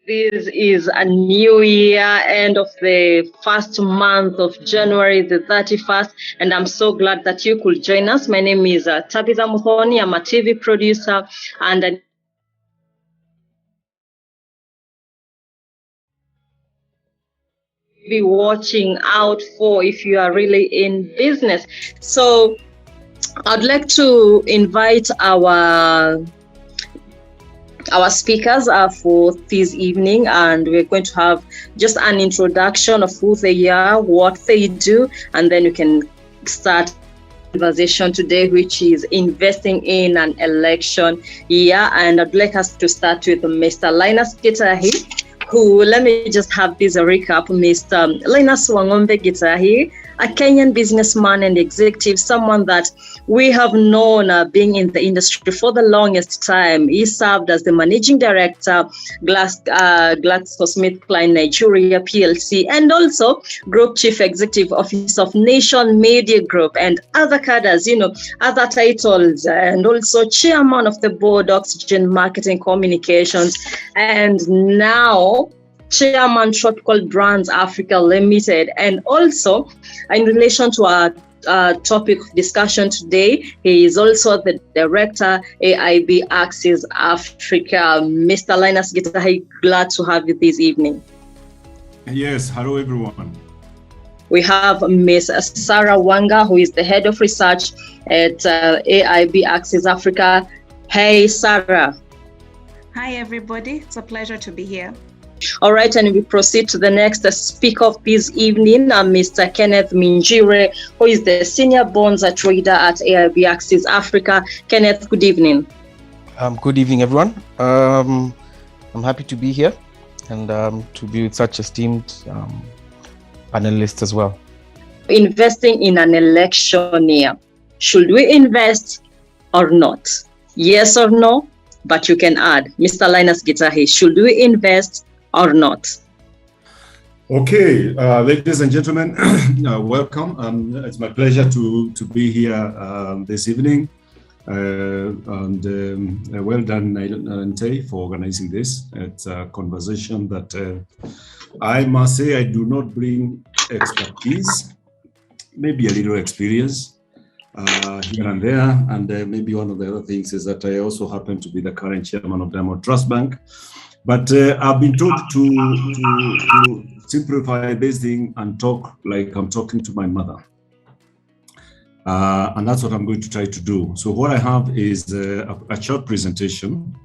This is a new year, end of the first month of January, the 31st, and I'm so glad that you could join us. My name is Tabitha Muthoni. I'm a TV producer and be watching out for if you are really in business. So I'd like to invite our speakers for this evening, and we're going to have just an introduction of who they are, what they do, and then we can start conversation today, which is investing in an election year. And I'd like us to start with Mr. Linus Gitahi, who, let me just have this recap. Mr. Linus Gitahi, a Kenyan businessman and executive, someone that we have known being in the industry for the longest time. He served as the managing director, GlaxoSmithKline Nigeria PLC, and also group chief executive officer of Nation Media Group and other cadres, other titles, and also chairman of the board, Oxygen Marketing Communications, and now Chairman Tropical Brands Africa Limited. And also, in relation to our topic of discussion today, he is also the director, AIB Axis Africa. Mr. Linus Gitahi, glad to have you this evening. Yes, hello everyone. We have Ms. Sarah Wanga, who is the head of research at AIB Axis Africa. Hey, Sarah. Hi, everybody. It's a pleasure to be here. All right, and we proceed to the next speaker of this evening, Mr. Kenneth Minjire, who is the senior bonds trader at AIB Axis Africa. Kenneth, good evening. Good evening, everyone. I'm happy to be here and to be with such esteemed panelists as well. Investing in an election year. Should we invest or not? Yes or no? But you can add. Mr. Linus Gitahi, should we invest or not? Okay, ladies and gentlemen, welcome. It's my pleasure to be here this evening. And well done, Nante, for organizing this. It's a conversation that I must say I do not bring expertise, maybe a little experience here and there. And maybe one of the other things is that I also happen to be the current chairman of Diamond Trust Bank. But I've been taught to simplify this thing and talk like I'm talking to my mother. And that's what I'm going to try to do. So what I have is a short presentation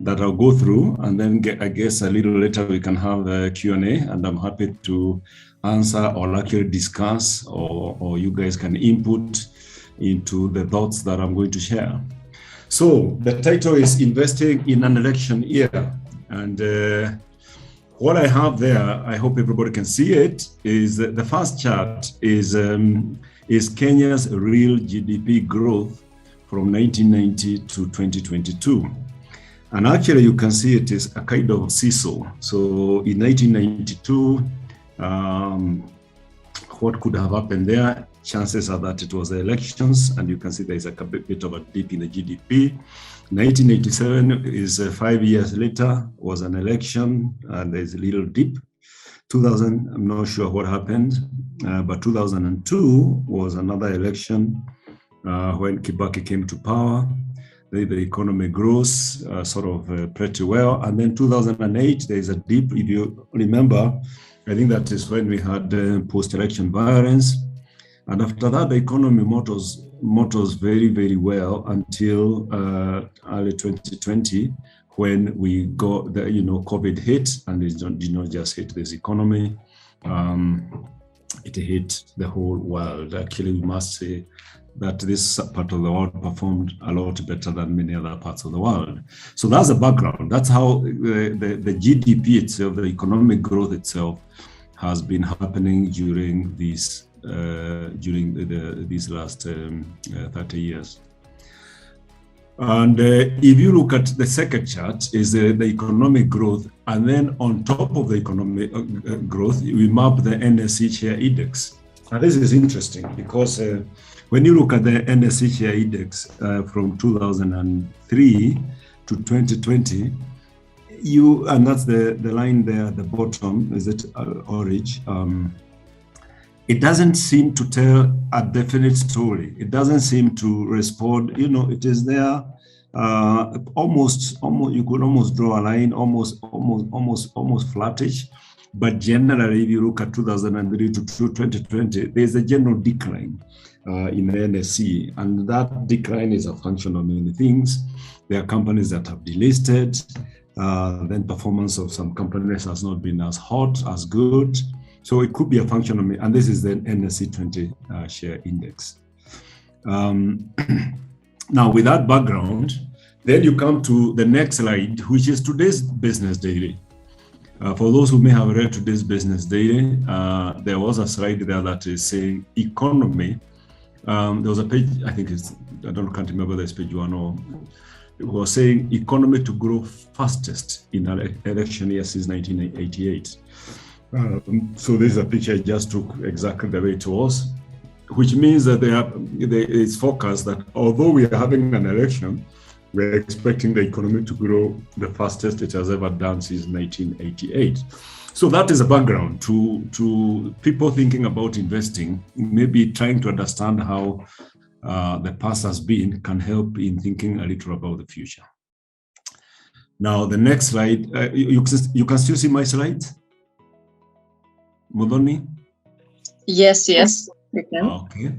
that I'll go through, and then I guess a little later we can have a Q&A, and I'm happy to answer or actually discuss, or you guys can input into the thoughts that I'm going to share. So the title is Investing in an Election Year. And what I have there, I hope everybody can see it, is the first chart is Kenya's real GDP growth from 1990 to 2022. And actually you can see it is a kind of seesaw. So in 1992, what could have happened there? Chances are that it was the elections, and you can see there is a bit of a dip in the GDP. 1987 is 5 years later, was an election, and there's a little dip. 2000, I'm not sure what happened, but 2002 was another election when Kibaki came to power. The economy grows pretty well. And then 2008, there's a dip. If you remember, I think that is when we had post-election violence. And after that, the economy motors very, very well until early 2020, when we got the, COVID hit, and it did not just hit this economy, it hit the whole world. Actually, we must say that this part of the world performed a lot better than many other parts of the world. So that's the background. That's how the GDP itself, the economic growth itself, has been happening during these last 30 years. And if you look at the second chart, is the economic growth, and then on top of the economic growth, we map the NSE share index. Now this is interesting because when you look at the NSE share index from 2003 to 2020, and that's the line there at the bottom, is it orange? It doesn't seem to tell a definite story. It doesn't seem to respond. It is there. Almost. You could almost draw a line, almost flattish. But generally, if you look at 2003 to 2020, there's a general decline in the NSE, and that decline is a function of many things. There are companies that have delisted. Then performance of some companies has not been as hot, as good. So it could be a function of, and this is the NSE 20 share index. Now, with that background, then you come to the next slide, which is today's business daily. For those who may have read today's business daily, there was a slide there that is saying economy. There was a page, I think can't remember this page one, or it was saying economy to grow fastest in an election year since 1988. So this is a picture I just took exactly the way it was, which means that it's forecast that although we are having an election, we're expecting the economy to grow the fastest it has ever done since 1988. So that is a background to people thinking about investing, maybe trying to understand how the past has been can help in thinking a little about the future. Now, the next slide, you can still see my slide? Mudoni? Yes, we can. Okay.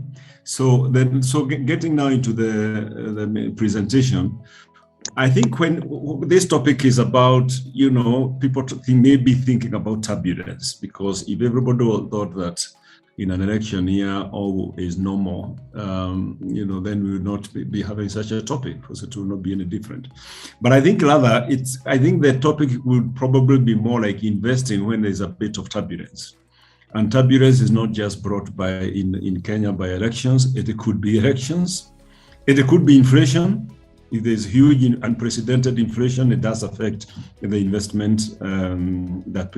So getting now into the presentation, I think when this topic is about, people may be thinking about turbulence, because if everybody thought that in an election year all is normal, then we would not be having such a topic, because it will not be any different. But I think rather, I think the topic would probably be more like investing when there's a bit of turbulence. And turbulence is not just brought by in Kenya by elections. It could be elections. It could be inflation. If there's huge unprecedented inflation, it does affect the investments that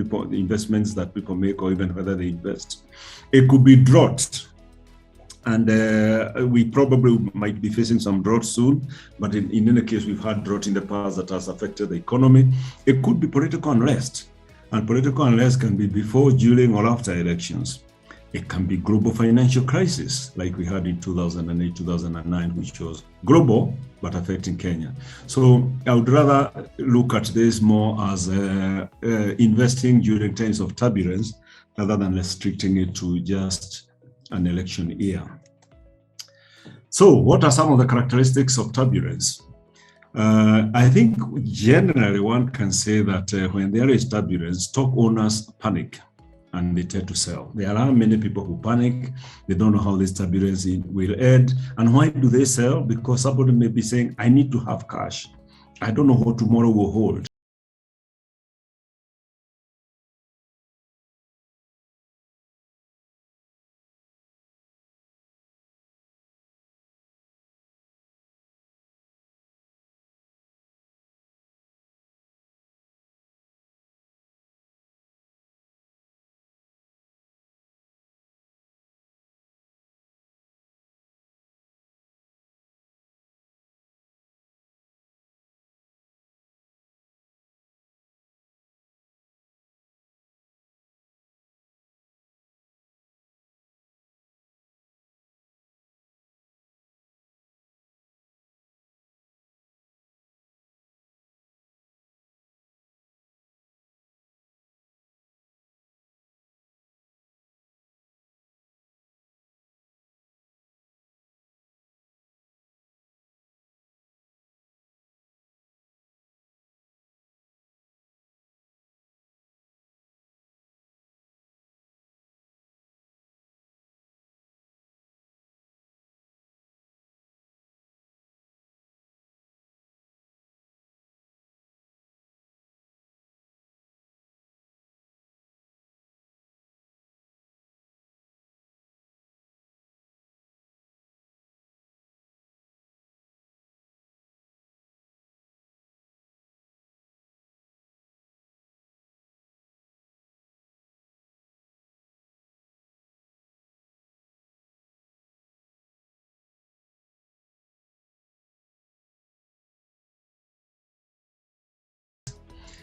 people make, or even whether they invest. It could be drought. And we probably might be facing some drought soon, but in any case, we've had drought in the past that has affected the economy. It could be political unrest. And political unrest can be before, during, or after elections. It can be global financial crisis, like we had in 2008, 2009, which was global, but affecting Kenya. So I would rather look at this more as investing during times of turbulence, rather than restricting it to just an election year. So what are some of the characteristics of turbulence? I think generally one can say that when there is turbulence, stock owners panic and they tend to sell. There are many people who panic. They don't know how this turbulence will end. And why do they sell? Because somebody may be saying, I need to have cash. I don't know what tomorrow will hold.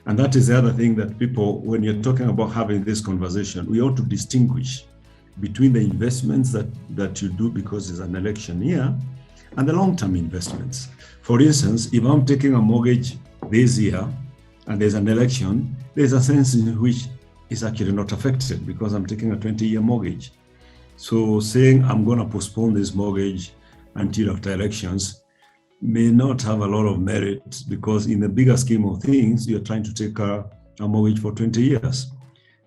And that is the other thing that people, when you're talking about having this conversation, we ought to distinguish between the investments that you do because it's an election year and the long-term investments. For instance, if I'm taking a mortgage this year and there's an election, there's a sense in which it's actually not affected because I'm taking a 20-year mortgage. So saying I'm going to postpone this mortgage until after elections may not have a lot of merit because in the bigger scheme of things, you're trying to take a mortgage for 20 years.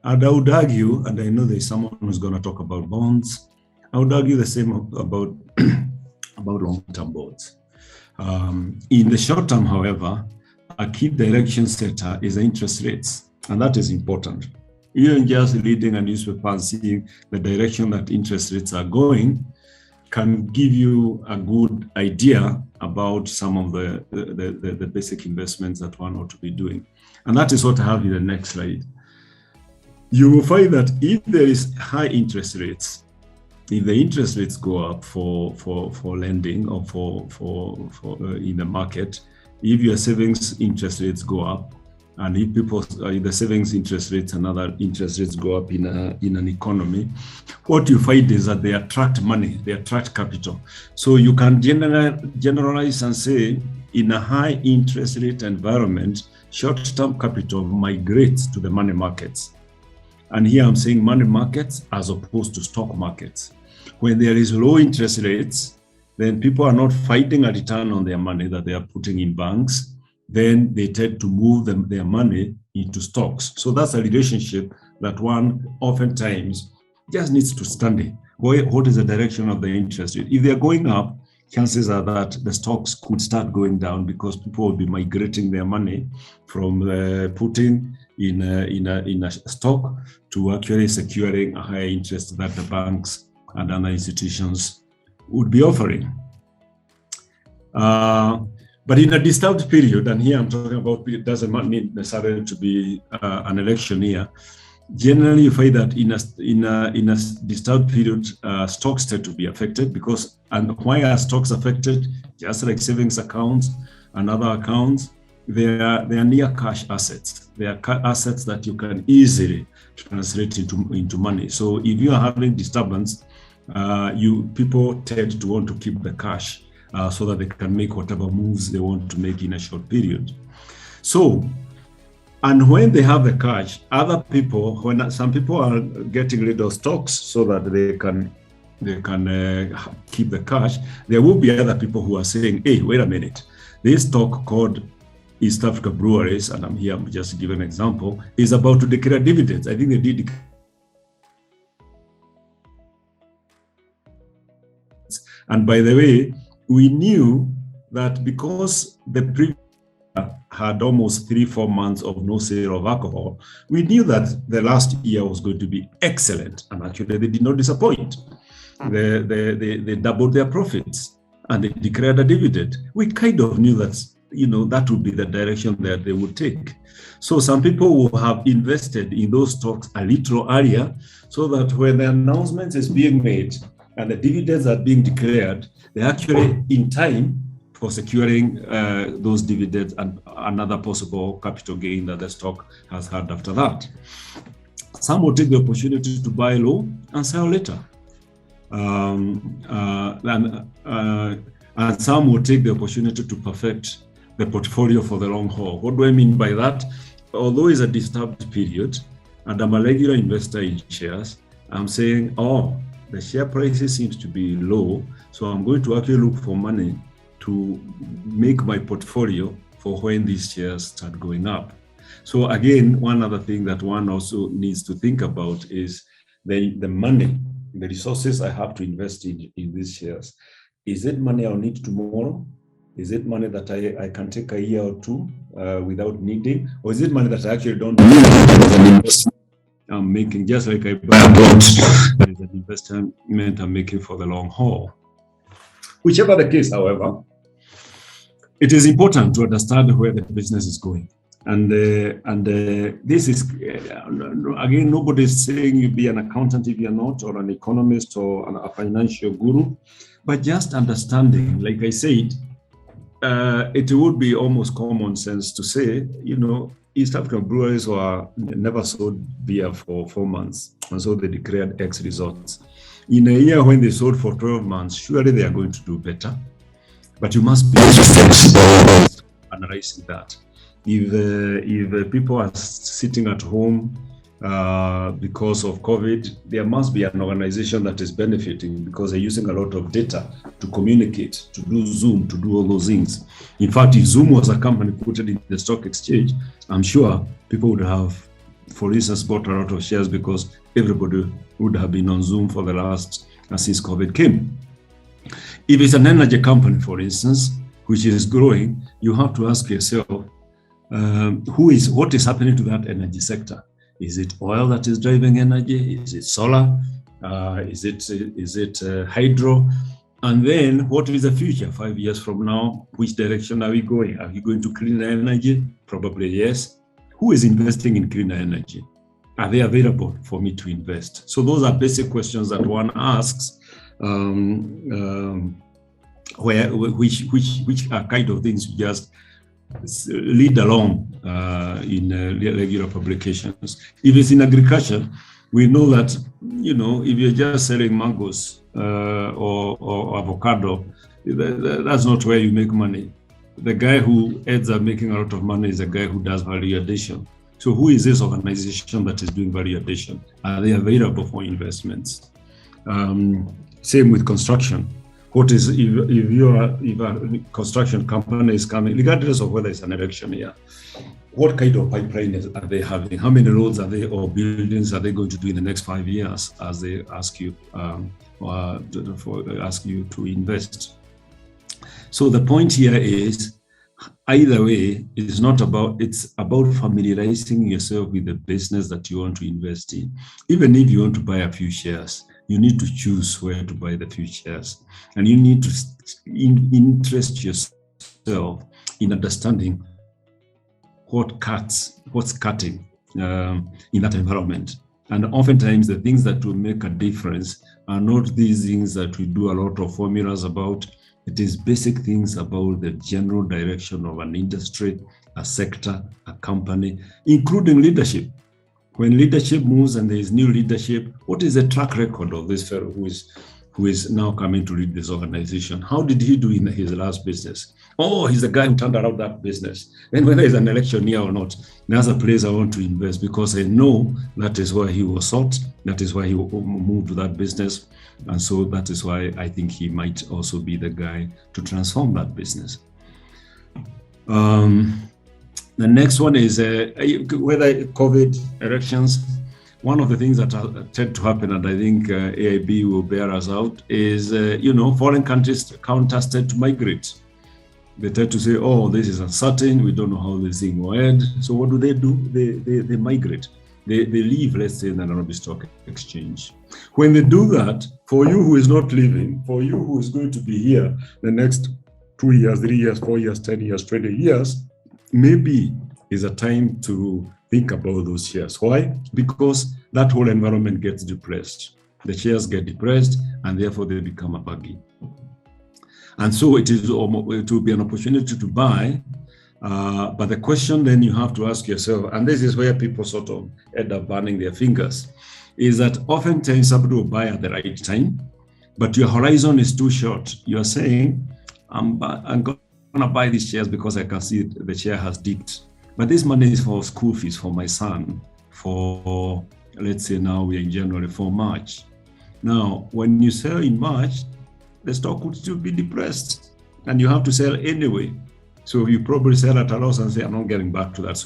And I would argue, and I know there's someone who's going to talk about bonds, I would argue the same about, about long-term bonds. In the short term, however, a key direction setter is the interest rates, and that is important. Even just reading a newspaper and seeing the direction that interest rates are going can give you a good idea about some of the basic investments that one ought to be doing. And that is what I have in the next slide. You will find that if there is high interest rates, if the interest rates go up for lending or for in the market, if your savings interest rates go up, and if the savings interest rates and other interest rates go up in an economy, what you find is that they attract money, they attract capital. So you can generalize and say, in a high interest rate environment, short-term capital migrates to the money markets. And here I'm saying money markets as opposed to stock markets. When there is low interest rates, then people are not fighting a return on their money that they are putting in banks. Then they tend to move their money into stocks. So that's a relationship that one oftentimes just needs to study. What is the direction of the interest rate? If they're going up, chances are that the stocks could start going down because people will be migrating their money from putting in a stock to actually securing a higher interest that the banks and other institutions would be offering. But in a disturbed period, and here I'm talking about, it doesn't need necessarily to be an election year. Generally, you find that in a disturbed period, stocks tend to be affected because, and why are stocks affected? Just like savings accounts and other accounts, they are near cash assets. They are assets that you can easily translate into money. So if you are having disturbance, people tend to want to keep the cash so that they can make whatever moves they want to make in a short period. So, and when they have the cash, other people, when some people are getting rid of stocks so that they can keep the cash, there will be other people who are saying, hey, wait a minute, this stock called East Africa Breweries, and I'm just to give an example, is about to declare dividends. I think they did. And by the way, we knew that because the previous had almost 3-4 months of no sale of alcohol, we knew that the last year was going to be excellent. And actually, they did not disappoint. They doubled their profits and they declared a dividend. We kind of knew that, that would be the direction that they would take. So some people will have invested in those stocks a little earlier so that when the announcement is being made and the dividends are being declared, they're actually in time for securing those dividends and another possible capital gain that the stock has had after that. Some will take the opportunity to buy low and sell later. And some will take the opportunity to perfect the portfolio for the long haul. What do I mean by that? Although it's a disturbed period and I'm a regular investor in shares, I'm saying, the share prices seems to be low, so I'm going to actually look for money to make my portfolio for when these shares start going up. So again, one other thing that one also needs to think about is the money, the resources I have to invest in these shares. Is it money I'll need tomorrow? Is it money that I can take a year or two without needing? Or is it money that I actually don't need? I'm making, just like I buy a boat, that is an investment I'm making for the long haul. Whichever the case, however, it is important to understand where the business is going. And this is, again, nobody is saying you be an accountant if you're not, or an economist or a financial guru, but just understanding, like I said, it would be almost common sense to say, East African breweries were never sold beer for 4 months, and so they declared X results. In a year when they sold for 12 months, surely they are going to do better. But you must be analyzing that. If people are sitting at home because of COVID, there must be an organization that is benefiting because they're using a lot of data to communicate, to do Zoom, to do all those things. In fact, if Zoom was a company put it in the stock exchange, I'm sure people would have, for instance, bought a lot of shares because everybody would have been on Zoom for the last, since COVID came. If it's an energy company, for instance, which is growing, you have to ask yourself, what is happening to that energy sector? Is it oil that is driving energy? Is it solar? Is it hydro? And then what is the future 5 years from now? Which direction are we going? Are we going to cleaner energy? Probably yes. Who is investing in cleaner energy? Are they available for me to invest? So those are basic questions that one asks, which are kind of things you just lead along in regular publications. If it's in agriculture, we know that, if you're just selling mangoes or avocado, that's not where you make money. The guy who ends up making a lot of money is the guy who does value addition. So who is this organization that is doing value addition? Are they available for investments? Same with construction. What is, if a construction company is coming, regardless of whether it's an election year, what kind of pipeline are they having? How many roads are they or buildings are they going to do in the next 5 years as they ask you to invest? So the point here is, either way, it's about familiarizing yourself with the business that you want to invest in. Even if you want to buy a few shares, you need to choose where to buy the few shares. And you need to interest yourself in understanding what's cutting in that environment. And oftentimes the things that will make a difference are not these things that we do a lot of formulas about. It is basic things about the general direction of an industry, a sector, a company, including leadership. When leadership moves and there is new leadership, what is the track record of this fellow who is now coming to lead this organization? How did he do in his last business? Oh, he's the guy who turned around that business. And whether it's an election year or not, that's a place I want to invest because I know that is where he was sought, that is why he moved to that business. And so that is why I think he might also be the guy to transform that business. The next one is whether COVID elections. One of the things that tend to happen, and I think AIB will bear us out, is foreign countries tend to migrate. They tend to say, "Oh, this is uncertain. We don't know how this thing will end." So what do? They migrate. They leave, let's say, the Nairobi Stock Exchange. When they do that, for you who is not leaving, for you who is going to be here the next 2 years, 3 years, 4 years, 10 years, 20 years, maybe is a time to think about those shares. Why? Because that whole environment gets depressed. The shares get depressed and therefore they become a bargain. And so it will be an opportunity to buy. But the question then you have to ask yourself, and this is where people sort of end up burning their fingers, is that oftentimes somebody will buy at the right time, but your horizon is too short. You are saying, I'm going to buy these shares because I can see the share has dipped. But this money is for school fees for my son for, let's say now we're in January, for March. Now, when you sell in March, the stock would still be depressed and you have to sell anyway. So you probably sell at a loss and say, I'm not getting back to that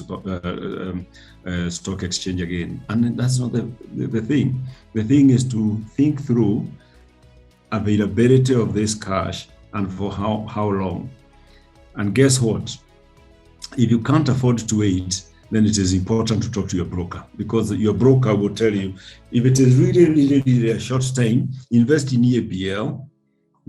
stock exchange again. And that's not the thing. The thing is to think through availability of this cash and for how long. And guess what? If you can't afford to wait, then it is important to talk to your broker, because your broker will tell you, if it is really a short time, invest in EABL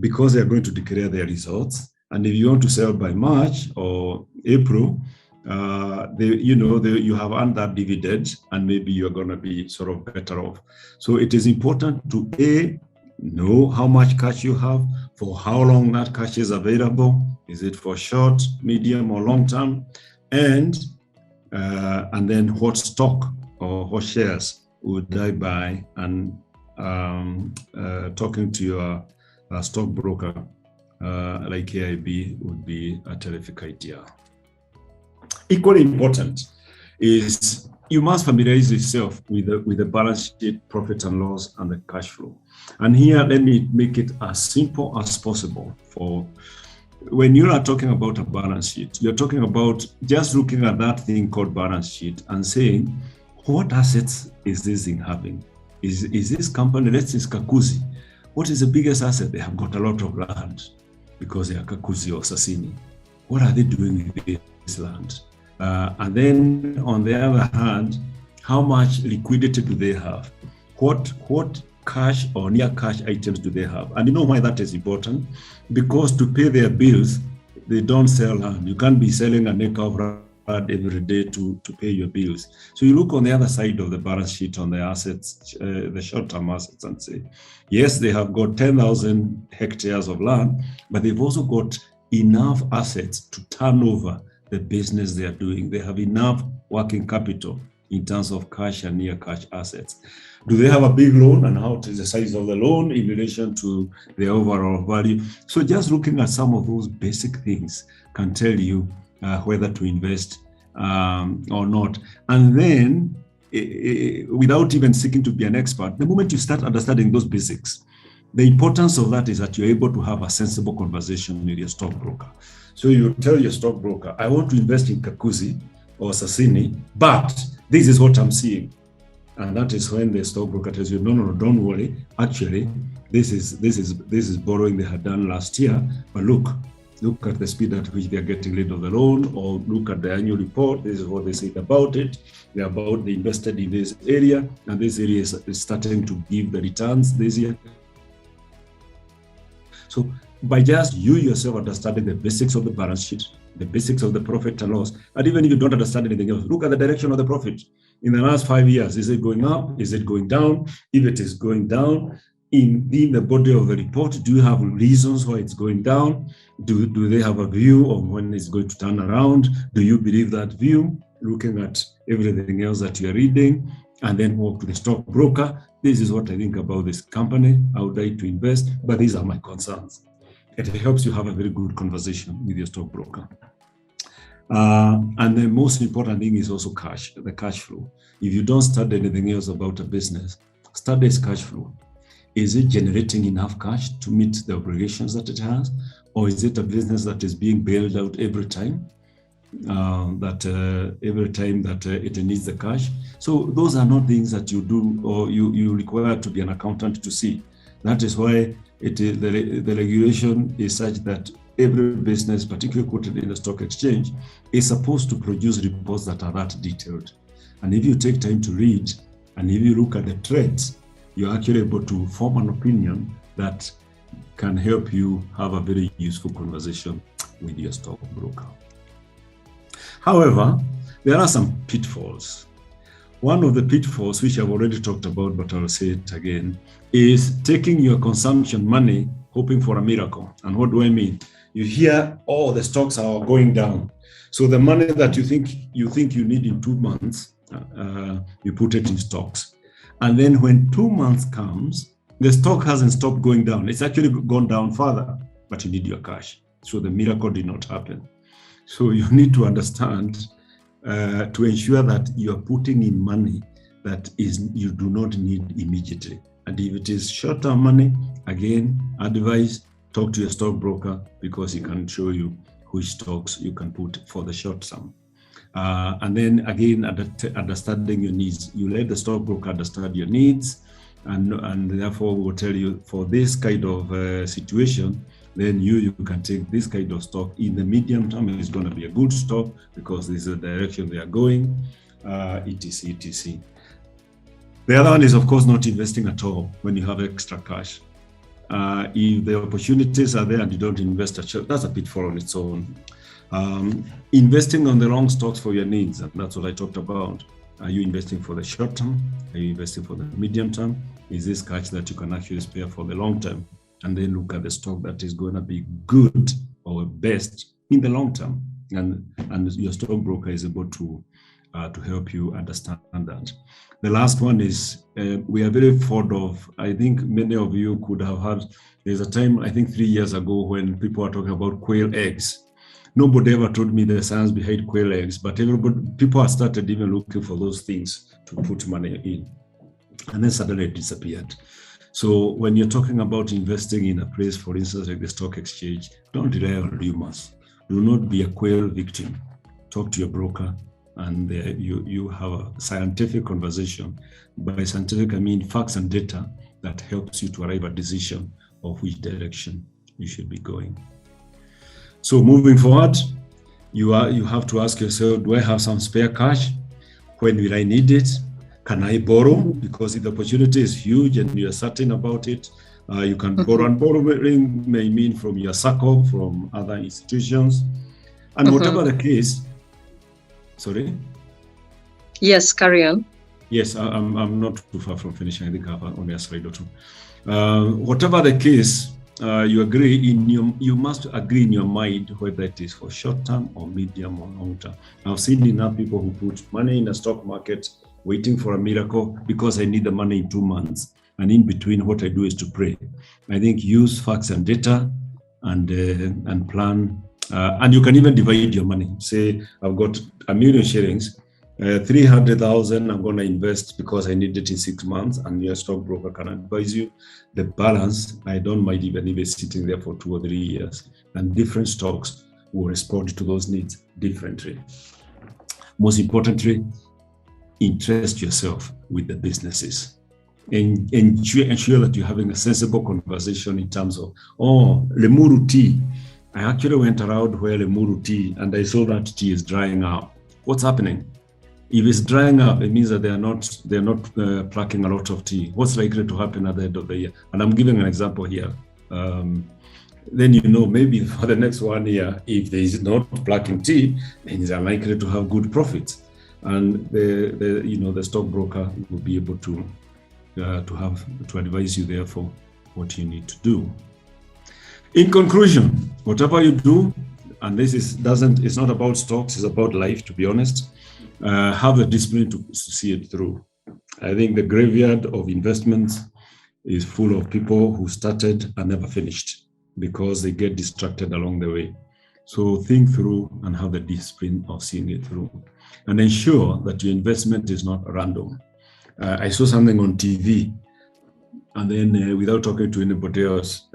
because they're going to declare their results. And if you want to sell by March or April, you have earned that dividend and maybe you're going to be sort of better off. So it is important to know how much cash you have. for how long that cash is available. Is it for short, medium, or long term? And then what stock or what shares would I buy? And talking to your stockbroker like AIB would be a terrific idea. Equally important is you must familiarize yourself with the balance sheet, profit and loss, and the cash flow. And here, let me make it as simple as possible. For when you are talking about a balance sheet, you're talking about just looking at that thing called balance sheet and saying, what assets is this thing having? Is this company, let's say Kakuzi, what is the biggest asset? They have got a lot of land because they are Kakuzi or Sasini. What are they doing with this land? And then on the other hand, how much liquidity do they have? What cash or near cash items do they have? And you know why that is important? Because to pay their bills, they don't sell land. You can't be selling an acre of land every day to pay your bills. So you look on the other side of the balance sheet on the assets, the short-term assets, and say, yes, they have got 10,000 hectares of land, but they've also got enough assets to turn over the business they are doing. They have enough working capital in terms of cash and near cash assets. Do they have a big loan, and how is the size of the loan in relation to the overall value? So just looking at some of those basic things can tell you whether to invest or not. And then without even seeking to be an expert, the moment you start understanding those basics, the importance of that is that you're able to have a sensible conversation with your stockbroker. So you tell your stockbroker, I want to invest in Kakuzi or Sasini, but this is what I'm seeing. And that is when the stockbroker tells you, no, don't worry. Actually, this is borrowing they had done last year. But look at the speed at which they are getting rid of the loan, or look at the annual report. This is what they said about it. They invested in this area, and this area is starting to give the returns this year. So by just you yourself understanding the basics of the balance sheet, the basics of the profit and loss, and even if you don't understand anything else, look at the direction of the profit. In the last 5 years, is it going up? Is it going down? If it is going down, in the body of the report, do you have reasons why it's going down? Do they have a view of when it's going to turn around? Do you believe that view? Looking at everything else that you're reading, and then walk to the stockbroker. This is what I think about this company. I would like to invest, but these are my concerns. It helps you have a very good conversation with your stockbroker. And the most important thing is also cash, the cash flow. If you don't study anything else about a business, study its cash flow. Is it generating enough cash to meet the obligations that it has? Or is it a business that is being bailed out every time? That it needs the cash? So those are not things that you do or you require to be an accountant to see. That is why the regulation is such that every business, particularly quoted in the stock exchange, is supposed to produce reports that are that detailed. And if you take time to read, and if you look at the trends, you're actually able to form an opinion that can help you have a very useful conversation with your stockbroker. However, there are some pitfalls. One of the pitfalls, which I've already talked about, but I'll say it again, is taking your consumption money, hoping for a miracle. And what do I mean? You hear, oh, the stocks are going down. So the money that you think you need in 2 months, you put it in stocks. And then when 2 months comes, the stock hasn't stopped going down. It's actually gone down further, but you need your cash. So the miracle did not happen. So you need to understand to ensure that you are putting in money that you do not need immediately. And if it is short-term money, again, advise, talk to your stockbroker, because he can show you which stocks you can put for the short term. And then again, understanding your needs. You let the stockbroker understand your needs, and therefore will tell you for this kind of situation, then you can take this kind of stock. In the medium term, it's going to be a good stock because this is the direction they are going, etc. The other one is, of course, not investing at all when you have extra cash. If the opportunities are there and you don't invest, that's a pitfall on its own. Investing on the wrong stocks for your needs, and that's what I talked about. Are you investing for the short term? Are you investing for the medium term? Is this cash that you can actually spare for the long term? and then look at the stock that is going to be good or best in the long term. And your stockbroker is able to help you understand that. The last one is we are very fond of, I think many of you could have heard, there's a time, I think 3 years ago, when people were talking about quail eggs. Nobody ever told me the science behind quail eggs, but people have started even looking for those things to put money in. And then suddenly it disappeared. So when you're talking about investing in a place, for instance, like the stock exchange, don't rely on rumors. Do not be a quail victim. Talk to your broker, and you have a scientific conversation. By scientific, I mean facts and data that helps you to arrive at a decision of which direction you should be going. So moving forward, you have to ask yourself, do I have some spare cash? When will I need it? Can I borrow? Because if the opportunity is huge and you're certain about it, you can borrow. And borrowing may mean from your circle, from other institutions. And whatever the case, sorry? Yes, carry on. Yes, I'm not too far from finishing. I think I have only a slide or two. Whatever the case, you must agree in your mind whether it is for short term or medium or long term. I've seen enough people who put money in the stock market waiting for a miracle because I need the money in 2 months. And in between, what I do is to pray. I think use facts and data and plan. And you can even divide your money. Say, I've got $1 million shillings, 300,000 I'm going to invest because I need it in 6 months, and your stockbroker can advise you. The balance, I don't mind even if it's sitting there for 2 or 3 years, and different stocks will respond to those needs differently. Most importantly, interest yourself with the businesses. And ensure that you're having a sensible conversation in terms of, Lemuru tea. I actually went around where Lemuru tea, and I saw that tea is drying up. What's happening? If it's drying up, it means that they're not plucking a lot of tea. What's likely to happen at the end of the year? And I'm giving an example here. Then maybe for the next 1 year, if there is not plucking tea, then they're likely to have good profits, and the stockbroker will be able to advise you therefore what you need to do. In conclusion, whatever you do, and it's not about stocks, it's about life, to be honest, have the discipline to see it through. I think the graveyard of investments is full of people who started and never finished because they get distracted along the way. So think through and have the discipline of seeing it through, and ensure that your investment is not random. I saw something on TV, and then without talking to anybody else,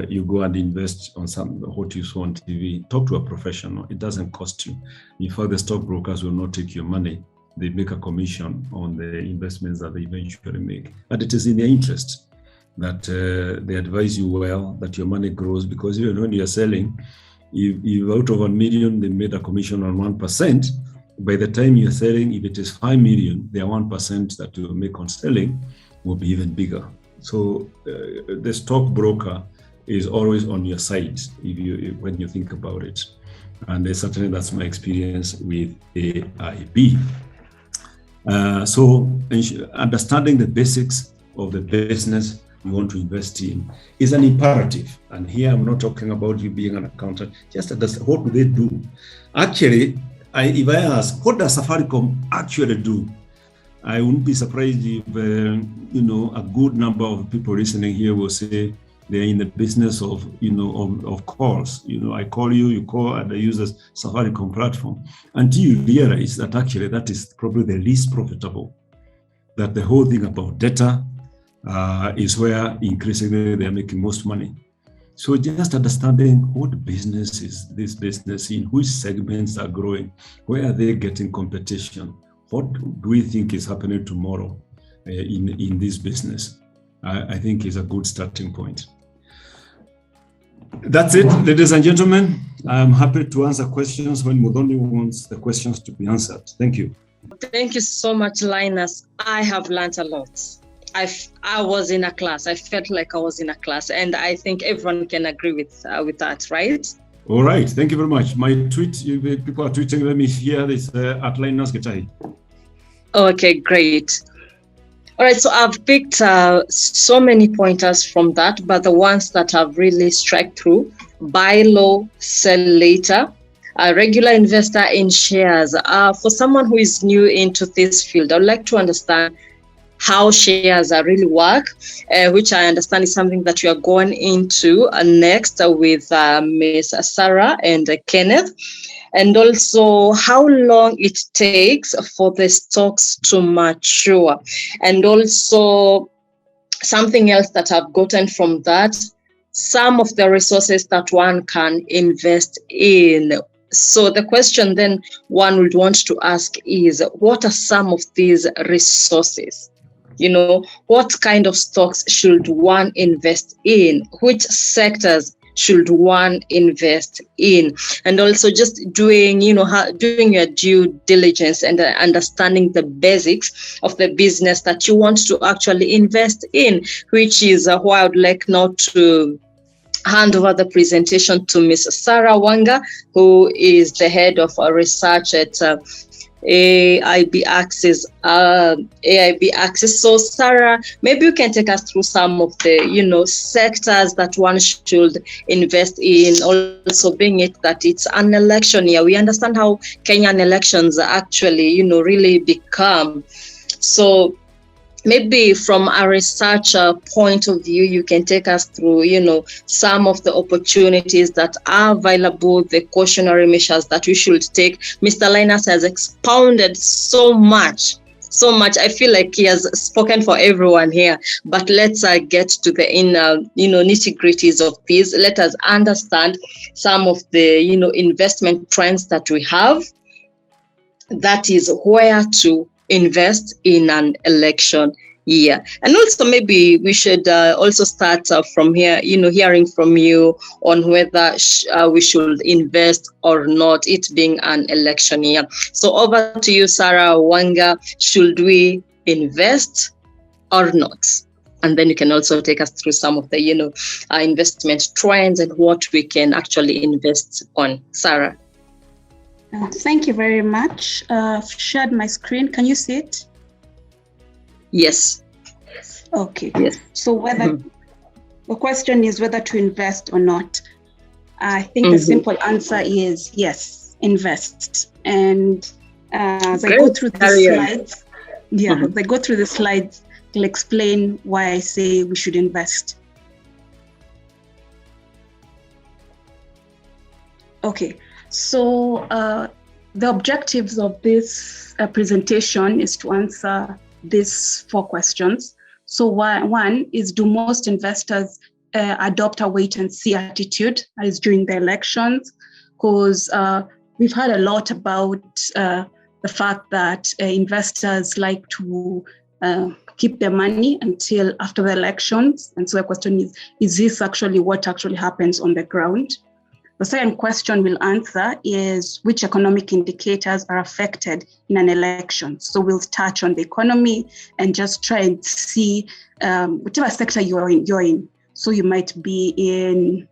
you go and invest on what you saw on TV. Talk to a professional. It doesn't cost you. In fact, the stockbrokers will not take your money. They make a commission on the investments that they eventually make. And it is in their interest that they advise you well, that your money grows, because even when you're selling, if out of 1 million, they made a commission on 1%, by the time you're selling, if it is 5 million, their 1% that you make on selling will be even bigger. So the stockbroker is always on your side when you think about it. And certainly that's my experience with AIB. So understanding the basics of the business you want to invest in is an imperative. And here I'm not talking about you being an accountant, just understand what do they do. Actually, if I ask, what does Safaricom actually do? I wouldn't be surprised if, a good number of people listening here will say they're in the business of calls. I call you, you call, and I use the Safaricom platform. Until you realize that actually that is probably the least profitable, that the whole thing about data is where increasingly they're making most money. So just understanding what business is this business in, which segments are growing, where are they getting competition, what do we think is happening tomorrow in this business, I think is a good starting point. That's it, ladies and gentlemen. I'm happy to answer questions when Mudhoni wants the questions to be answered. Thank you. Thank you so much, Linus. I have learned a lot. I was in a class. I felt like I was in a class, and I think everyone can agree with that, right? All right. Thank you very much. My tweet, people are tweeting. Let me hear this at Linus Gitahi. Okay, great. All right, so I've picked so many pointers from that, but the ones that have really struck through: buy low, sell later, a regular investor in shares. For someone who is new into this field, I would like to understand how shares really work, which I understand is something that you are going into next with Ms. Sarah and Kenneth. And also how long it takes for the stocks to mature. And also something else that I've gotten from that, some of the resources that one can invest in. So the question then one would want to ask is, what are some of these resources? What kind of stocks should one invest in? Which sectors should one invest in? And also just doing your due diligence and understanding the basics of the business that you want to actually invest in, which is why I would like now to hand over the presentation to Ms. Sarah Wanga, who is the head of research at AIB Access. So Sarah, maybe you can take us through some of the sectors that one should invest in, also being it that it's an election year. We understand how Kenyan elections actually really become. So maybe from a researcher point of view, you can take us through, some of the opportunities that are available, the cautionary measures that we should take. Mr. Linus has expounded so much. I feel like he has spoken for everyone here. But let's get to the nitty-gritties of this. Let us understand some of the, investment trends that we have. That is where to invest in an election year. And also maybe we should also start from here, hearing from you on whether we should invest or not, it being an election year. So over to you, Sarah Wanga. Should we invest or not? And then you can also take us through some of the, investment trends and what we can actually invest on. Sarah. Thank you very much. I've shared my screen. Can you see it? Yes. Okay. Yes. So the question is whether to invest or not. I think the simple answer is yes, invest. And as I go through the slides, as I go through the slides, I'll explain why I say we should invest. Okay. So the objectives of this presentation is to answer these 4 questions. So one is, do most investors adopt a wait and see attitude as during the elections? Because we've heard a lot about the fact that investors like to keep their money until after the elections. And so the question is this actually what actually happens on the ground? The second question we'll answer is, which economic indicators are affected in an election? So we'll touch on the economy and just try and see whichever sector you're in. So you might be in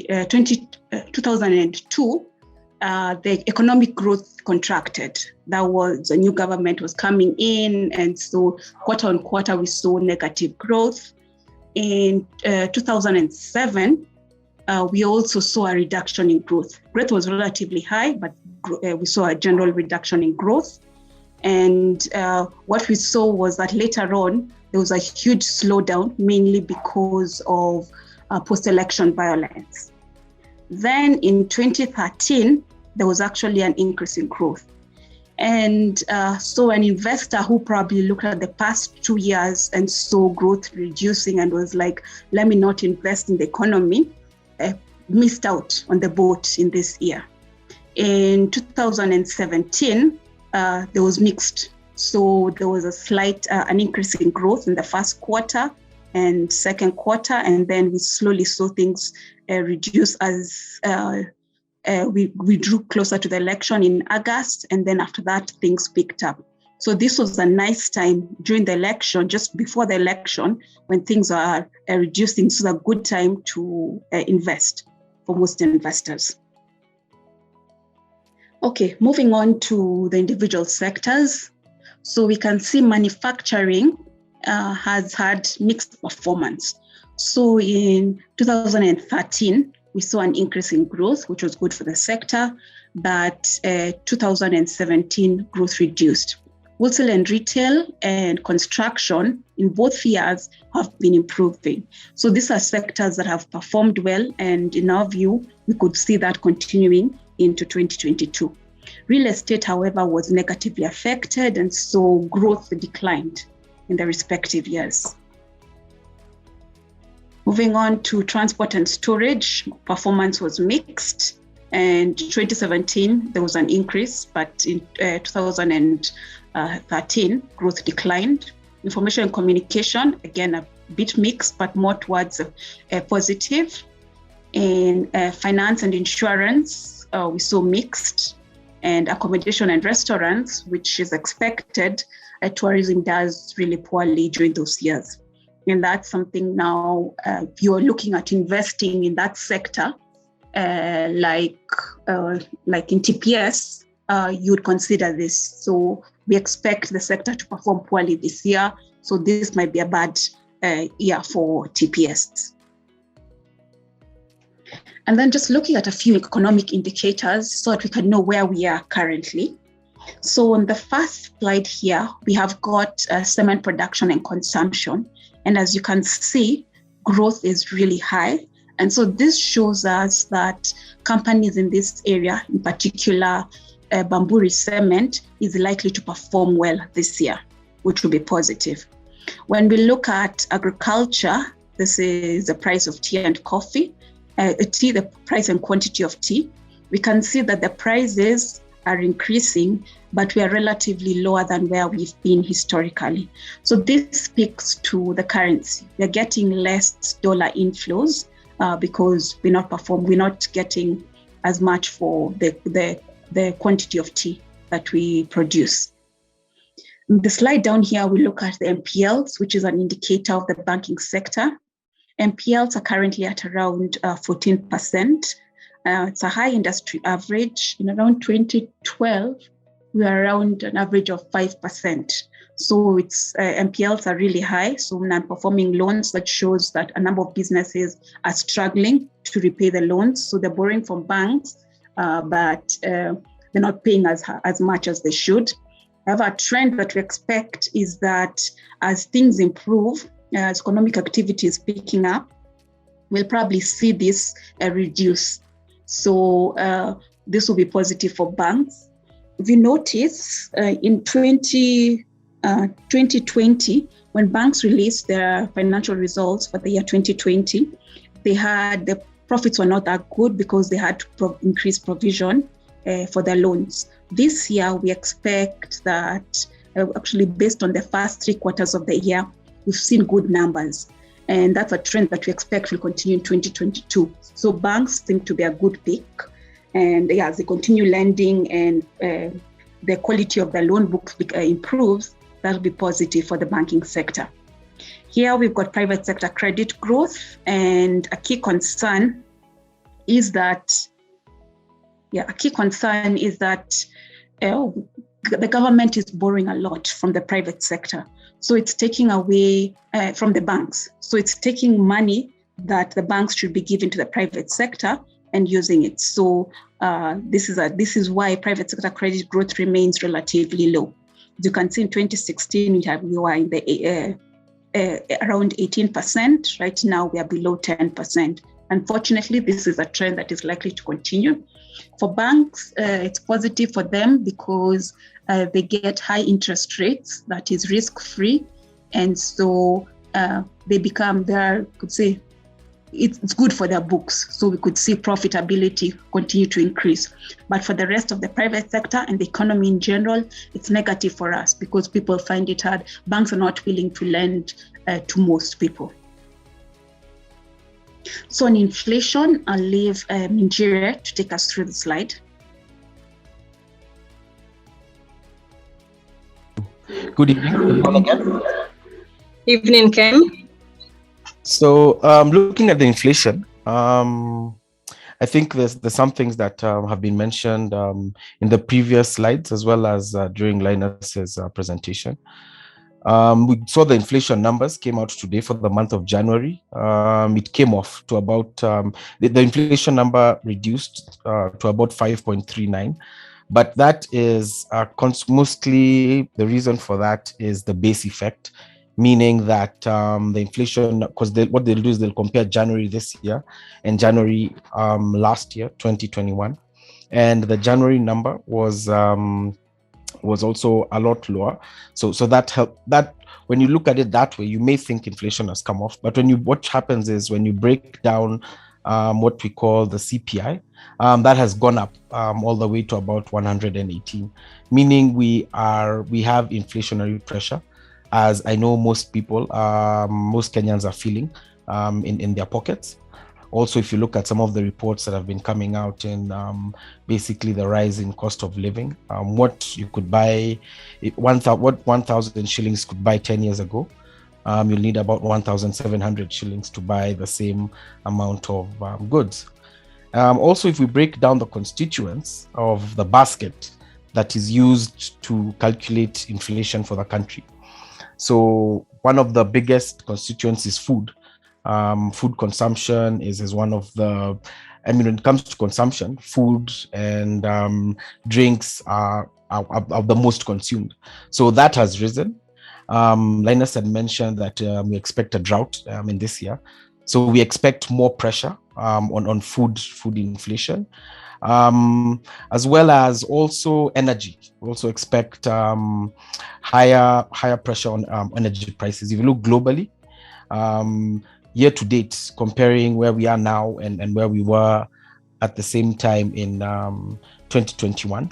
uh, 2002, the economic growth contracted. That was a new government was coming in, and so quarter on quarter we saw negative growth. In 2007, we also saw a reduction in growth. Growth was relatively high, but we saw a general reduction in growth. And what we saw was that later on, there was a huge slowdown, mainly because of post-election violence. Then in 2013, there was actually an increase in growth. And so an investor who probably looked at the past 2 years and saw growth reducing and was like, let me not invest in the economy, missed out on the boat in this year. In 2017, there was mixed. So there was a slight an increase in growth in the first quarter and second quarter, and then we slowly saw things reduce as we drew closer to the election in August, and then after that, things picked up. So this was a nice time during the election, just before the election, when things are reducing. So it's a good time to invest for most investors. Okay, moving on to the individual sectors. So we can see manufacturing has had mixed performance. So in 2013, we saw an increase in growth, which was good for the sector, but 2017 growth reduced. Wholesale and retail and construction in both years have been improving. So these are sectors that have performed well, and in our view, we could see that continuing into 2022. Real estate, however, was negatively affected, and so growth declined in the respective years. Moving on to transport and storage, performance was mixed. And 2017, there was an increase, but in 2013, growth declined. Information and communication, again, a bit mixed, but more towards positive. In finance and insurance, we saw mixed. And accommodation and restaurants, which is expected, tourism does really poorly during those years. And that's something now, if you're looking at investing in that sector, like in TPS, you would consider this. So we expect the sector to perform poorly this year. So this might be a bad year for TPS. And then just looking at a few economic indicators so that we can know where we are currently. So on the first slide here, we have got cement production and consumption. And as you can see, growth is really high. And so this shows us that companies in this area, in particular, Bamburi Cement, is likely to perform well this year, which will be positive. When we look at agriculture, this is the price of tea and coffee, the price and quantity of tea. We can see that the prices are increasing, but we are relatively lower than where we've been historically. So this speaks to the currency. We're getting less dollar inflows because we're not getting as much for the quantity of tea that we produce. The slide down here, we look at the NPLs, which is an indicator of the banking sector. NPLs are currently at around 14%. It's a high industry average. In around 2012, we are around an average of 5%. So it's NPLs are really high. So non-performing loans, that shows that a number of businesses are struggling to repay the loans. So they're borrowing from banks, but they're not paying as much as they should. However, a trend that we expect is that as things improve, as economic activity is picking up, we'll probably see this reduce. So this will be positive for banks. If you notice, in 2020, when banks released their financial results for the year 2020, the profits were not that good because they had to increase provision for their loans. This year, we expect that actually based on the first 3 quarters of the year, we've seen good numbers. And that's a trend that we expect will continue in 2022. So banks seem to be a good pick. And as they continue lending and the quality of the loan book improves, that'll be positive for the banking sector. Here we've got private sector credit growth. And a key concern is that the government is borrowing a lot from the private sector. So it's taking away from the banks. So it's taking money that the banks should be given to the private sector and using it. So this is why private sector credit growth remains relatively low. As you can see, in 2016, we were in the around 18%. Right now, we are below 10%. Unfortunately, this is a trend that is likely to continue. For banks, it's positive for them because they get high interest rates that is risk-free. And so it's good for their books. So we could see profitability continue to increase. But for the rest of the private sector and the economy in general, it's negative for us because people find it hard. Banks are not willing to lend to most people. So on inflation, I'll leave Minjire to take us through the slide. Good evening, everyone again. Evening, Ken. So looking at the inflation, I think there's some things that have been mentioned in the previous slides as well as during Linus's presentation. We saw the inflation numbers came out today for the month of January. It came off to about, the inflation number reduced to about 5.39. But that is mostly the reason for that is the base effect, meaning that the inflation, because what they'll do is they'll compare January this year and January last year, 2021. And the January number was also a lot lower. So that helped. That when you look at it that way, you may think inflation has come off. But what happens is when you break down what we call the CPI, that has gone up all the way to about 118, meaning we have inflationary pressure, as I know most people, most Kenyans are feeling in their pockets. Also, if you look at some of the reports that have been coming out in basically the rise in cost of living, what you could buy, what 1,000 shillings could buy 10 years ago, you'll need about 1,700 shillings to buy the same amount of goods. Also, if we break down the constituents of the basket that is used to calculate inflation for the country. So one of the biggest constituents is food. Food consumption is one of the, when it comes to consumption, food and drinks are the most consumed. So that has risen. Linus had mentioned that we expect a drought in this year. So we expect more pressure on food inflation, as well as also energy. We also expect higher pressure on energy prices. If you look globally, year to date, comparing where we are now and where we were at the same time in 2021,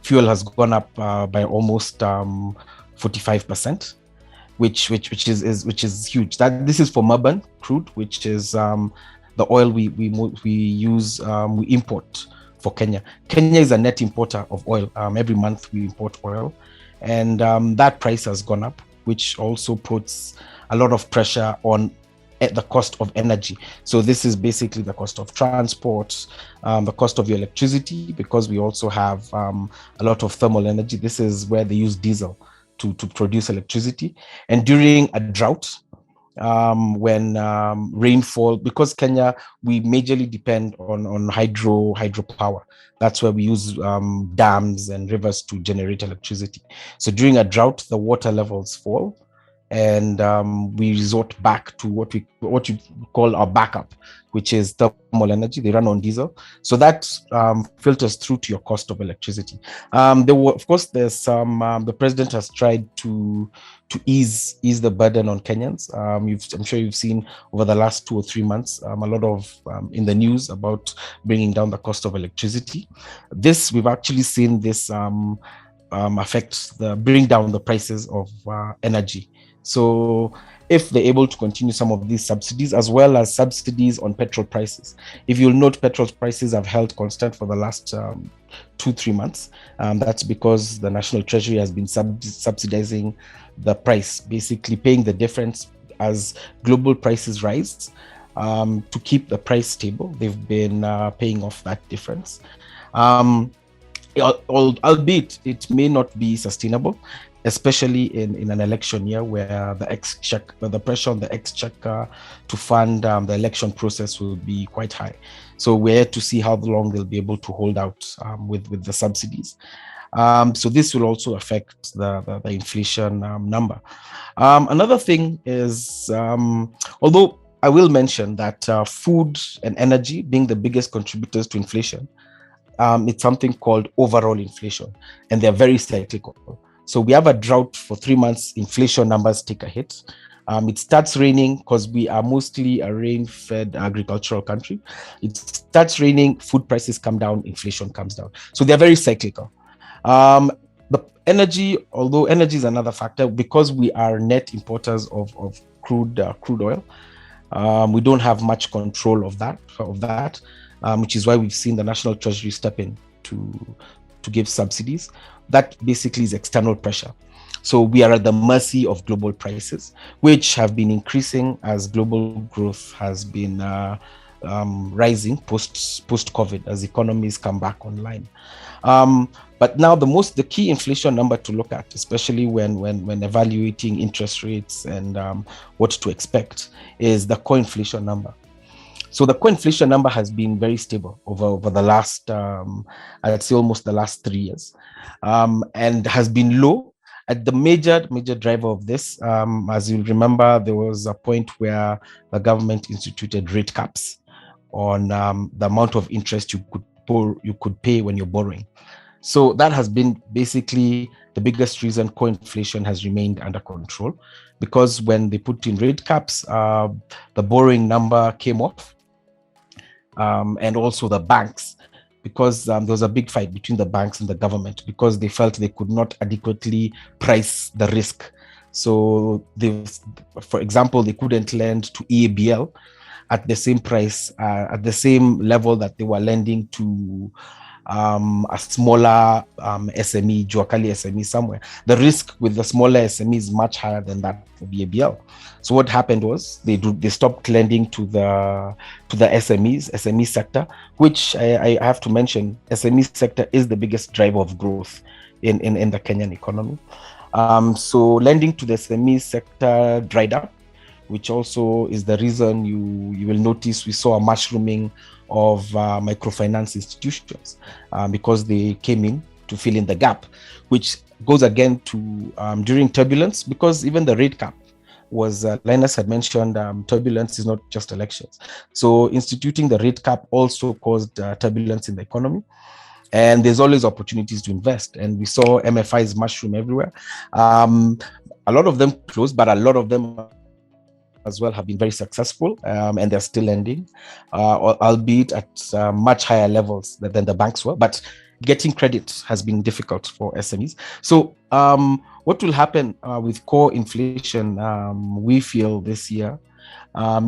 fuel has gone up by almost 45%, which is huge. This is for Murban crude, which is the oil we import for Kenya. Kenya is a net importer of oil. Every month we import oil, and that price has gone up, which also puts a lot of pressure on the cost of energy. So this is basically the cost of transport, the cost of your electricity, because we also have a lot of thermal energy. This is where they use diesel to produce electricity. And during a drought, when rainfall, because Kenya, we majorly depend on hydropower. That's where we use dams and rivers to generate electricity. So during a drought, the water levels fall, and we resort back to what you call our backup, which is thermal energy. They run on diesel, so that filters through to your cost of electricity. Of course, there's some. The president has tried to ease the burden on Kenyans. I'm sure you've seen over the last 2 or 3 months a lot of in the news about bringing down the cost of electricity. We've actually seen this bring down the prices of energy. So if they're able to continue some of these subsidies, as well as subsidies on petrol prices. If you'll note, petrol prices have held constant for the last 2-3 months. That's because the National Treasury has been subsidizing the price, basically paying the difference as global prices rise. To keep the price stable, they've been paying off that difference. Albeit it may not be sustainable. especially in an election year where the pressure on the exchequer to fund the election process will be quite high. So we're to see how long they'll be able to hold out with the subsidies. So this will also affect the inflation number. Another thing is, although I will mention that food and energy being the biggest contributors to inflation, it's something called overall inflation, and they're very cyclical. So we have a drought for 3 months, inflation numbers take a hit. It starts raining because we are mostly a rain-fed agricultural country. It starts raining, food prices come down, inflation comes down. So they're very cyclical. The energy, although energy is another factor, because we are net importers of crude oil, we don't have much control of that, which is why we've seen the National Treasury step in to give subsidies. That basically is external pressure. So we are at the mercy of global prices, which have been increasing as global growth has been rising post-COVID as economies come back online. But now the key inflation number to look at, especially when evaluating interest rates and what to expect, is the core inflation number. So the core inflation number has been very stable over the last, I'd say almost the last 3 years, and has been low. At the major driver of this, as you'll remember, there was a point where the government instituted rate caps on the amount of interest you could pay when you're borrowing. So that has been basically the biggest reason core inflation has remained under control, because when they put in rate caps, the borrowing number came off, and also the banks, because there was a big fight between the banks and the government because they felt they could not adequately price the risk. So for example, they couldn't lend to EABL at the same price, at the same level that they were lending to a smaller SME, Juakali SME somewhere. The risk with the smaller SME is much higher than that for BABL. So what happened was they stopped lending to the SME sector, which I have to mention, SME sector is the biggest driver of growth in the Kenyan economy. So lending to the SME sector dried up, which also is the reason you will notice we saw a mushrooming of microfinance institutions because they came in to fill in the gap, which goes again to during turbulence, because even the rate cap was, Linus had mentioned, turbulence is not just elections. So instituting the rate cap also caused turbulence in the economy. And there's always opportunities to invest. And we saw MFIs mushroom everywhere. A lot of them closed, but a lot of them as well have been very successful, and they're still lending, albeit at much higher levels than the banks were. But getting credit has been difficult for SMEs. So what will happen with core inflation, we feel this year,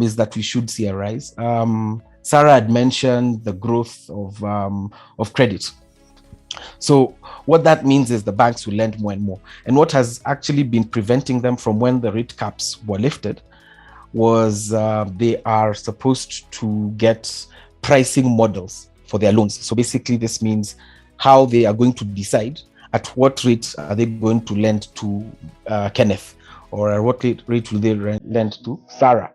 is that we should see a rise. Sarah had mentioned the growth of credit. So what that means is the banks will lend more and more. And what has actually been preventing them from when the rate caps were lifted was they are supposed to get pricing models for their loans. So basically this means how they are going to decide at what rate are they going to lend to Kenneth, or at what rate will they lend to Sarah.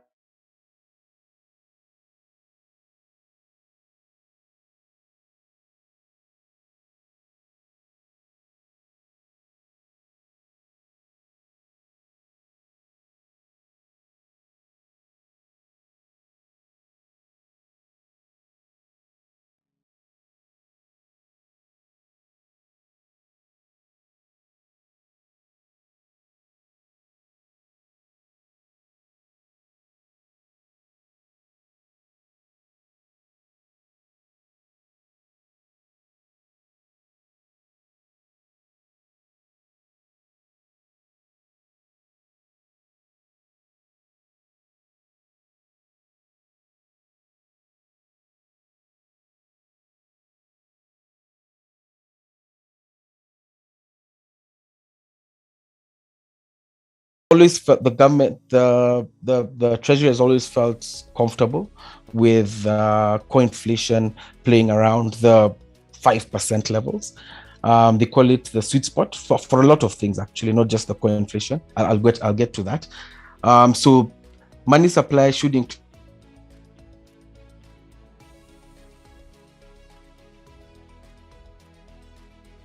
Always felt the government, the treasury has always felt comfortable with core inflation playing around the 5% levels. They call it the sweet spot for a lot of things, actually, not just the core inflation. I'll get to that. So money supply should include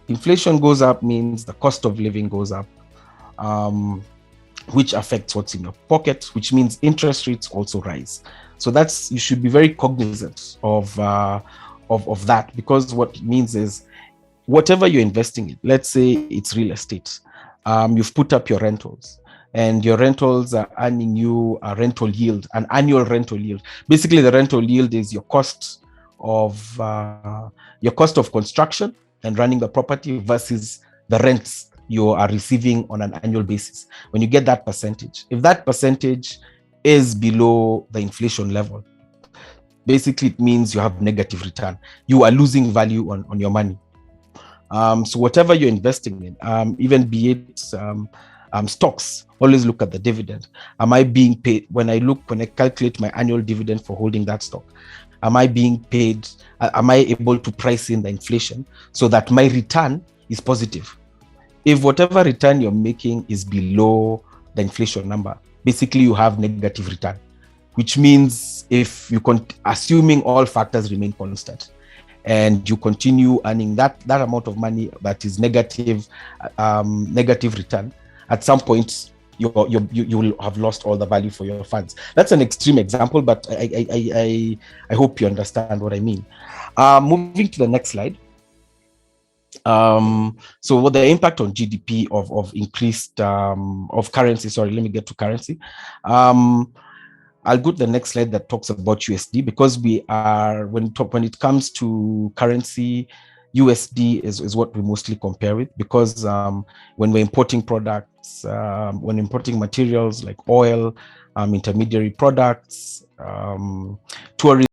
inflation goes up means the cost of living goes up, which affects what's in your pocket, which means interest rates also rise. So you should be very cognizant of that, because what it means is whatever you're investing in, let's say it's real estate, you've put up your rentals, and your rentals are earning you a rental yield, an annual rental yield. Basically, the rental yield is your cost of construction and running the property versus the rents you are receiving on an annual basis. When you get that percentage, if that percentage is below the inflation level, basically it means you have negative return. You are losing value on your money. So whatever you're investing in, even be it stocks, always look at the dividend. Am I being paid when I calculate my annual dividend for holding that stock? Am I being paid? Am I able to price in the inflation so that my return is positive? If whatever return you're making is below the inflation number, basically you have negative return, which means if you assuming all factors remain constant and you continue earning that amount of money that is negative return, at some point you will have lost all the value for your funds. That's an extreme example, but I hope you understand what I mean. Moving to the next slide. So what the impact on GDP of increased of currency, sorry, let me get to currency. I'll go to the next slide that talks about USD, because when it comes to currency, USD is what we mostly compare with, because when we're importing products, when importing materials like oil, intermediary products, tourism,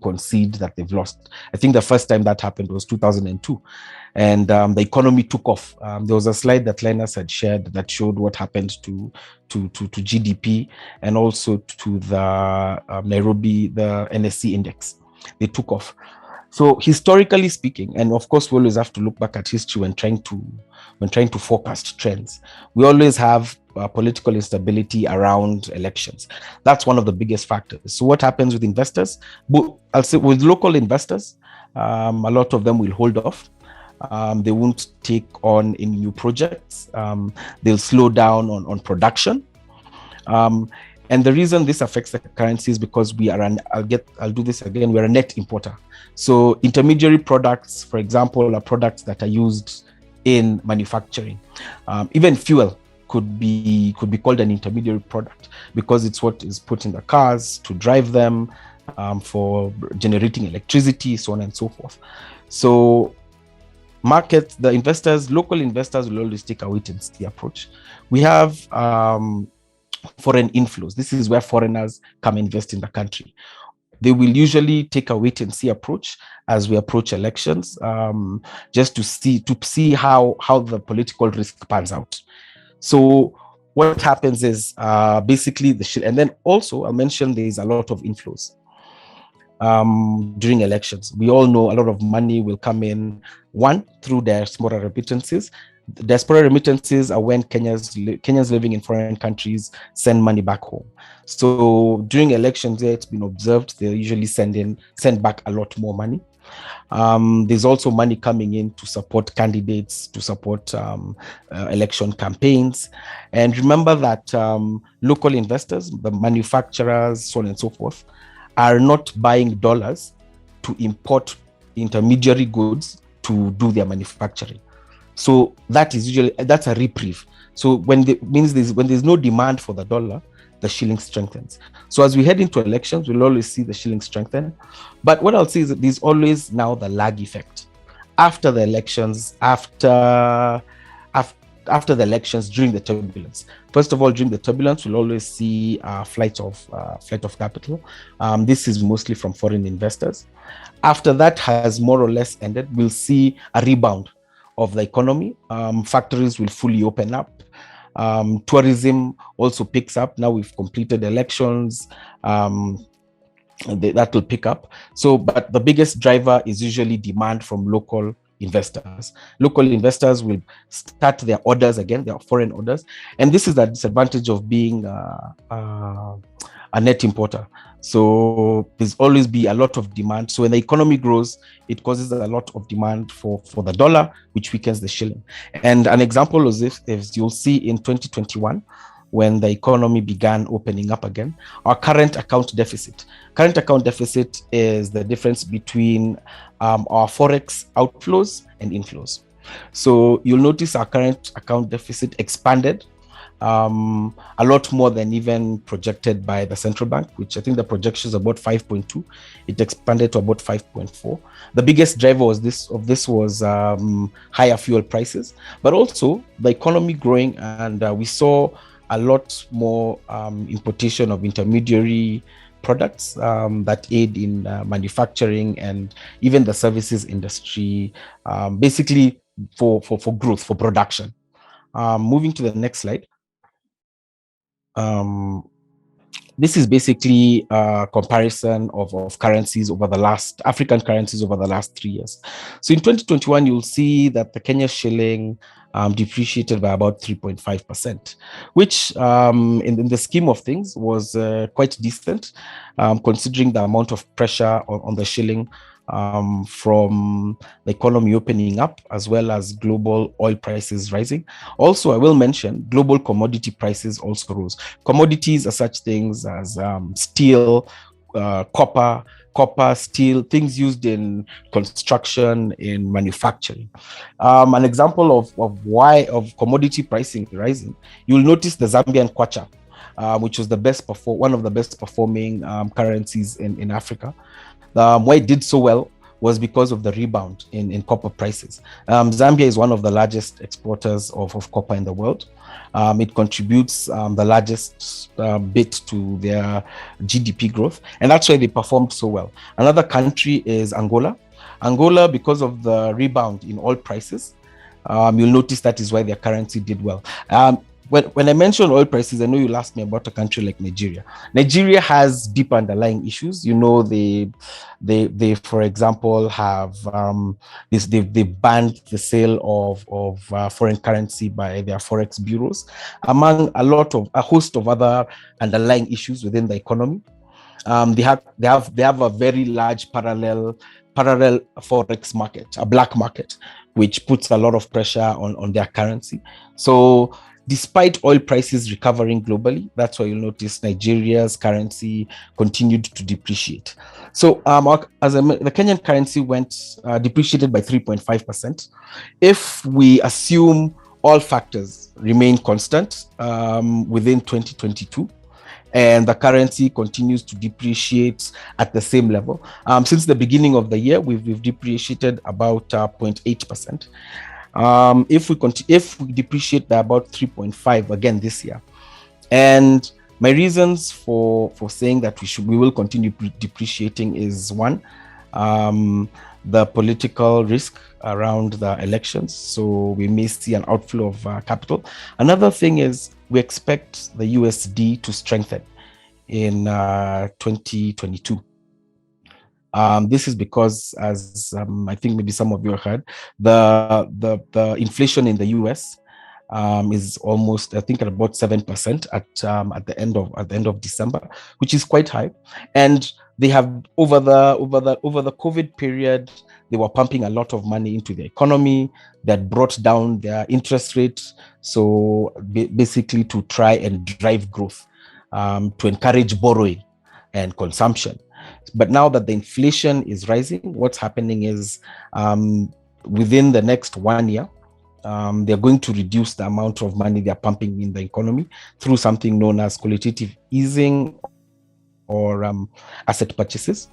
concede that they've lost. I think the first time that happened was 2002, and the economy took off. There was a slide that Linus had shared that showed what happened to GDP and also to the Nairobi, the NSC index. They took off. So historically speaking, and of course we always have to look back at history when trying to forecast trends. We always have political instability around elections. That's one of the biggest factors. So what happens with investors? I'll say with local investors, a lot of them will hold off. They won't take on any new projects. They'll slow down on production. And the reason this affects the currency is because I'll do this again, we're a net importer. So intermediary products, for example, are products that are used in manufacturing. Even fuel could be called an intermediary product, because it's what is put in the cars to drive them, for generating electricity, so on and so forth. So local investors will always take a wait and see approach. We have foreign inflows. This is where foreigners come invest in the country. They will usually take a wait and see approach as we approach elections, just to see how the political risk pans out. So what happens is basically and then also I'll mention there is a lot of inflows during elections. We all know a lot of money will come in, one, through diaspora remittances. Diaspora remittances are when Kenyans living in foreign countries send money back home. So during elections, it's been observed they usually send back a lot more money. There's also money coming in to support candidates, to support election campaigns. And remember that local investors, the manufacturers, so on and so forth, are not buying dollars to import intermediary goods to do their manufacturing. So that's a reprieve. So when there's no demand for the dollar, the shilling strengthens. So as we head into elections, we'll always see the shilling strengthen. But what I'll say is that there's always now the lag effect. After the elections, after the elections, during the turbulence. First of all, during the turbulence, we'll always see a flight of capital. This is mostly from foreign investors. After that has more or less ended, we'll see a rebound of the economy. Factories will fully open up. Tourism also picks up. Now we've completed elections. That will pick up. So, but the biggest driver is usually demand from local investors. Local investors will start their orders again, their foreign orders. And this is the disadvantage of being a net importer. So there's always be a lot of demand. So when the economy grows, it causes a lot of demand for the dollar, which weakens the shilling. And an example of this is you'll see in 2021, when the economy began opening up again, our current account deficit. Current account deficit is the difference between our forex outflows and inflows. So you'll notice our current account deficit expanded a lot more than even projected by the central bank, which I think the projection is about 5.2. It expanded to about 5.4. The biggest driver of this was higher fuel prices, but also the economy growing, and we saw a lot more importation of intermediary products that aid in manufacturing and even the services industry, basically for growth, for production. Moving to the next slide. This is basically a comparison of currencies over the last, African currencies over the last 3 years. So in 2021, you'll see that the Kenya shilling depreciated by about 3.5%, which in the scheme of things was quite decent, considering the amount of pressure on the shilling from the economy opening up, as well as global oil prices rising. Also, I will mention global commodity prices also rose. Commodities are such things as steel, copper, steel, things used in construction, in manufacturing. An example of commodity pricing rising, you'll notice the Zambian kwacha, which was one of the best performing currencies in Africa. Why it did so well was because of the rebound in copper prices. Zambia is one of the largest exporters of copper in the world. It contributes the largest bit to their GDP growth, and that's why they performed so well. Another country is Angola. Angola, because of the rebound in oil prices, you'll notice that is why their currency did well. When I mention oil prices, I know you'll ask me about a country like Nigeria. Nigeria has deep underlying issues. You know, they for example, have they banned the sale of foreign currency by their forex bureaus, among a host of other underlying issues within the economy. They have a very large parallel forex market, a black market, which puts a lot of pressure on their currency. So despite oil prices recovering globally, that's why you'll notice Nigeria's currency continued to depreciate. So the Kenyan currency depreciated by 3.5%. If we assume all factors remain constant within 2022, and the currency continues to depreciate at the same level. Since the beginning of the year, we've depreciated about 0.8%. If we depreciate by about 3.5 again this year, and my reasons for saying that we will continue depreciating is one, the political risk around the elections, so we may see an outflow of capital. Another thing is we expect the USD to strengthen in 2022. This is because, as I think maybe some of you heard, the inflation in the US is almost, I think, at about 7% at the end of December, which is quite high. And they have over the COVID period, they were pumping a lot of money into the economy that brought down their interest rates. So basically to try and drive growth, to encourage borrowing and consumption. But now that the inflation is rising, what's happening is within the next 1 year, they're going to reduce the amount of money they're pumping in the economy through something known as qualitative easing or asset purchases.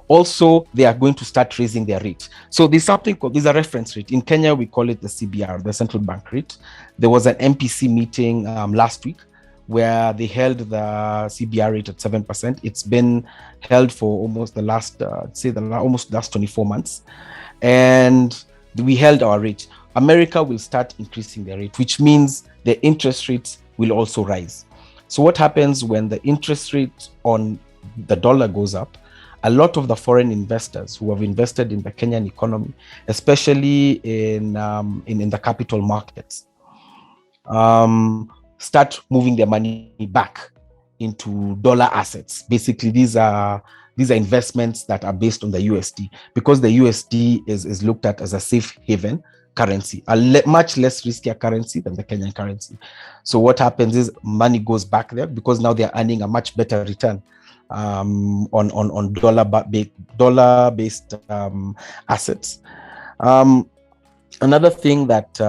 Also, they are going to start raising their rate. So there's something called, there's a reference rate. In Kenya, we call it the CBR, the central bank rate. There was an MPC meeting last week where they held the CBR rate at 7%. It's been held for almost the last, almost last 24 months. And we held our rate. America will start increasing their rate, which means the interest rates will also rise. So what happens when the interest rate on the dollar goes up? A lot of the foreign investors who have invested in the Kenyan economy, especially in the capital markets, start moving their money back into dollar assets. Basically, these are investments that are based on the USD, because the USD is looked at as a safe haven currency, much less riskier currency than the Kenyan currency. So what happens is money goes back there because now they're earning a much better return on dollar-based assets. Another thing that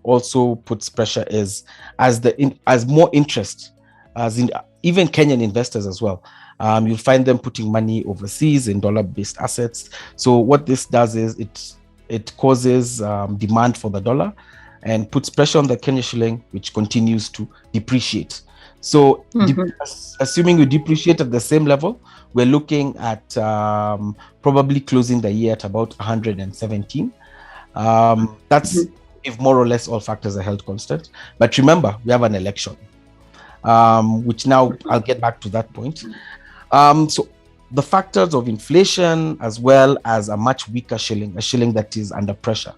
also puts pressure is as more interest, as in even Kenyan investors as well, you'll find them putting money overseas in dollar-based assets. So what this does is it causes demand for the dollar and puts pressure on the Kenyan shilling, which continues to depreciate. So assuming we depreciate at the same level, we're looking at probably closing the year at about 117. That's if more or less all factors are held constant. But remember, we have an election, which now I'll get back to that point. So the factors of inflation, as well as a much weaker shilling, a shilling that is under pressure,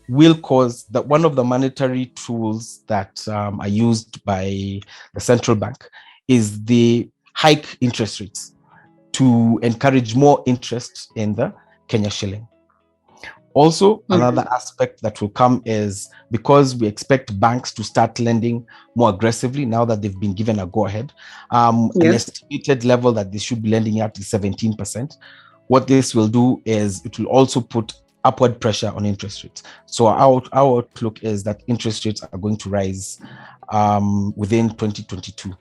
will cause that one of the monetary tools that are used by the central bank is the hike interest rates to encourage more interest in the Kenya shilling. Also, another aspect that will come is because we expect banks to start lending more aggressively now that they've been given a go-ahead. An estimated level that they should be lending at is 17%. What this will do is it will also put upward pressure on interest rates. So our outlook is that interest rates are going to rise within 2022.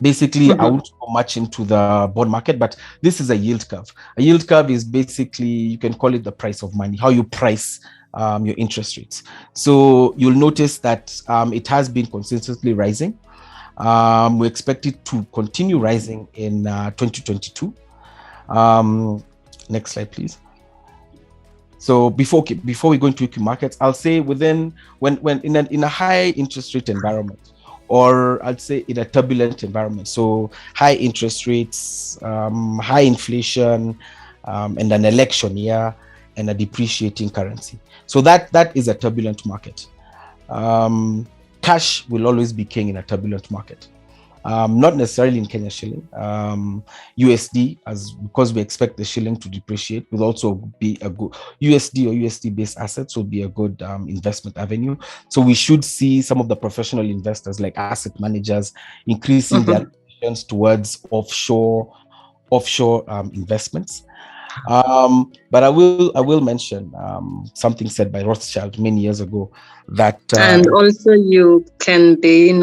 Basically, I won't go much into the bond market, but this is a yield curve. A yield curve is basically, you can call it the price of money, how you price your interest rates. So you'll notice that it has been consistently rising. We expect it to continue rising in 2022. Next slide, please. So before we go into equity markets, I'll say when in a high interest rate environment, or I'd say in a turbulent environment, so high interest rates, high inflation, and an election year, and a depreciating currency. So that is a turbulent market. Cash will always be king in a turbulent market. Not necessarily in Kenya shilling. USD, because we expect the shilling to depreciate, will also be a good USD or USD-based assets will be a good investment avenue. So we should see some of the professional investors like asset managers increasing their allocations towards offshore investments. But I will mention something said by Rothschild many years ago that and also you can be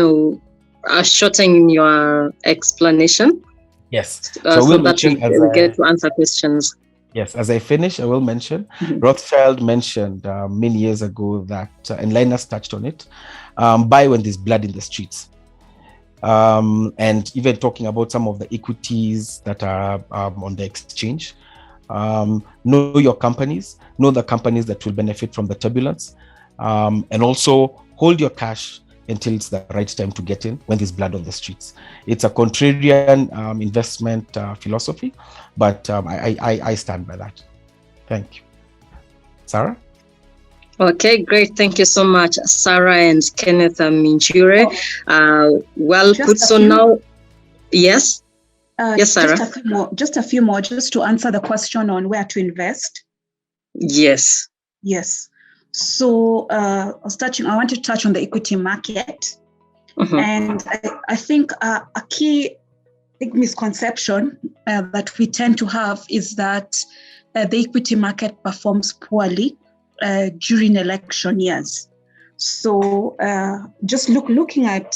shorten your explanation. Yes. So that we get to answer questions. Yes, as I finish, I will mention Rothschild mentioned many years ago that, and Linus touched on it, buy when there's blood in the streets. And even talking about some of the equities that are on the exchange. Know your companies, know the companies that will benefit from the turbulence, and also hold your cash until it's the right time to get in when there's blood on the streets. It's a contrarian investment philosophy, but I stand by that. Thank you. Sarah? Okay, great. Thank you so much, Sarah and Kenneth Minjure. Well put. So now, yes? Yes, Sarah. Just a few more, just to answer the question on where to invest. Yes. Yes. So I want to touch on the equity market. Mm-hmm. And I think a key misconception that we tend to have is that the equity market performs poorly during election years. So just looking at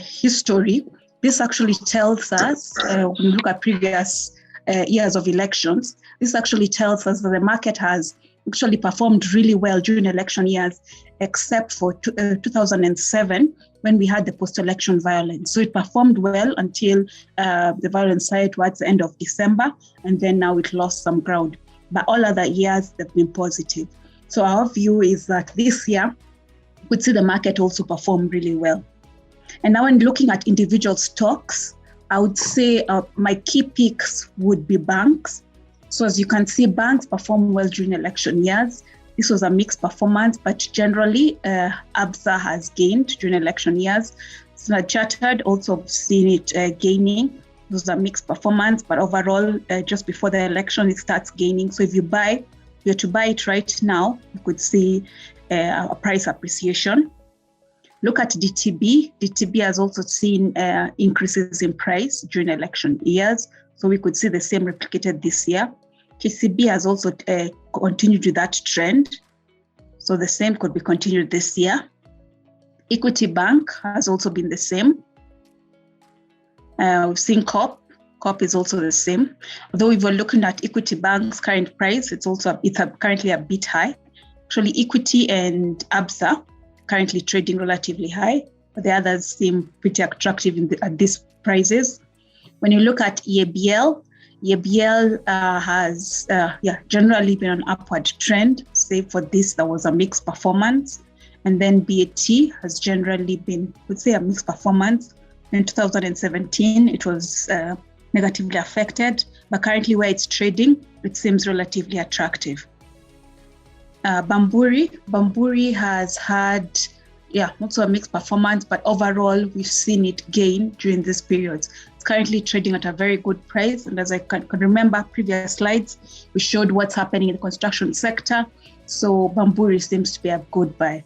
history, this actually tells us, when we look at previous years of elections, this actually tells us that the market has actually performed really well during election years, except for 2007, when we had the post-election violence. So it performed well until the violence started towards the end of December, and then now it lost some ground. But all other years, they've been positive. So our view is that this year, we'd see the market also perform really well. And now when looking at individual stocks, I would say my key picks would be banks. So as you can see, banks perform well during election years. This was a mixed performance, but generally ABSA has gained during election years. Standard Chartered also seen it gaining. It was a mixed performance, but overall, just before the election, it starts gaining. So if you're to buy it right now, you could see a price appreciation. Look at DTB. DTB has also seen increases in price during election years. So we could see the same replicated this year. KCB has also continued with that trend. So the same could be continued this year. Equity Bank has also been the same. We've seen COP. COP is also the same. Although if we're looking at Equity Bank's current price, it's currently a bit high. Actually, Equity and ABSA currently trading relatively high, but the others seem pretty attractive at these prices. When you look at EABL has generally been an upward trend, save for this, there was a mixed performance. And then BAT has generally been, I would say, a mixed performance. In 2017, it was negatively affected, but currently where it's trading, it seems relatively attractive. Bamburi has had, also a mixed performance, but overall, we've seen it gain during this period. It's currently trading at a very good price. And as I can remember previous slides, we showed what's happening in the construction sector. So Bamburi seems to be a good buy.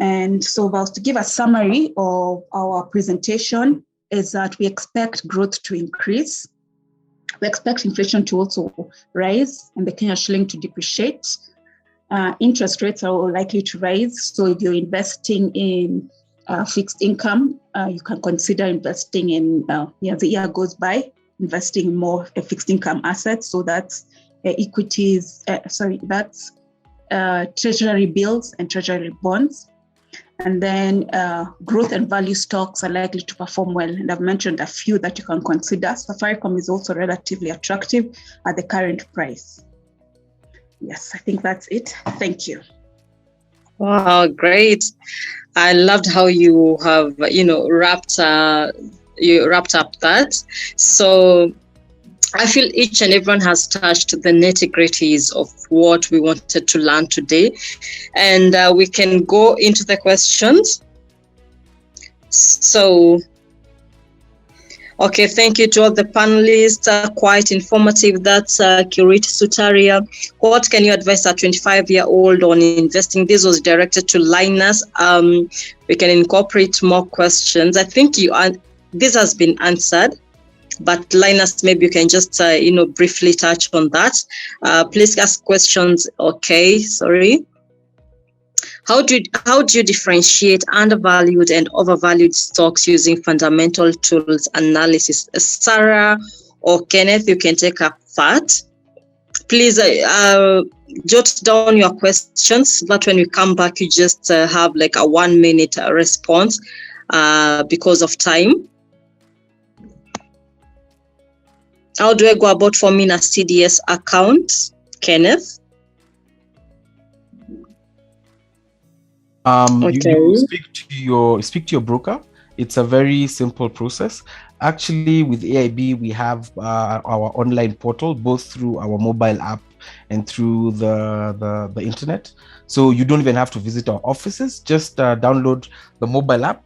And so if I was to give a summary of our presentation, is that we expect growth to increase. We expect inflation to also rise and the Kenya shilling to depreciate. Interest rates are likely to rise. So if you're investing in fixed income, you can consider investing in, as the year goes by, investing in more fixed income assets. So that's that's treasury bills and treasury bonds. And then growth and value stocks are likely to perform well. And I've mentioned a few that you can consider. Safaricom is also relatively attractive at the current price. Yes, I think that's it. Thank you. Wow, great. I loved how you have, wrapped up that. So I feel each and everyone has touched the nitty-gritties of what we wanted to learn today. And we can go into the questions. So, okay, thank you to all the panelists. Quite informative. That's Kirit Sutaria. What can you advise a 25-year-old on investing? This was directed to Linus. We can incorporate more questions. I think this has been answered. But Linus, maybe you can just, briefly touch on that. Please ask questions. Okay, sorry. How do you differentiate undervalued and overvalued stocks using fundamental tools analysis? Sarah or Kenneth, you can take up that. Please jot down your questions, but when we come back, you just have like a 1-minute response because of time. How do I go about forming a CDS account, Kenneth? Okay. You speak to your broker. It's a very simple process. Actually, with AIB, we have our online portal, both through our mobile app and through the internet. So you don't even have to visit our offices. Just download the mobile app.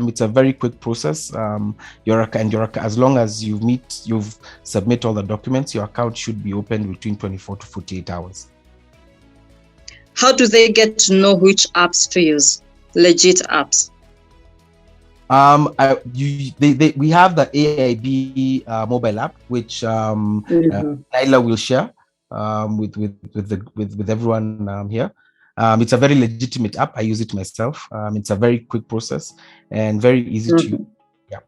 It's a very quick process. As long as you've submit all the documents, your account should be opened between 24 to 48 hours. How do they get to know which apps to use? Legit apps. We have the AIB mobile app, which Naila will share with everyone here. It's a very legitimate app. I use it myself. It's a very quick process and very easy to use. Yeah.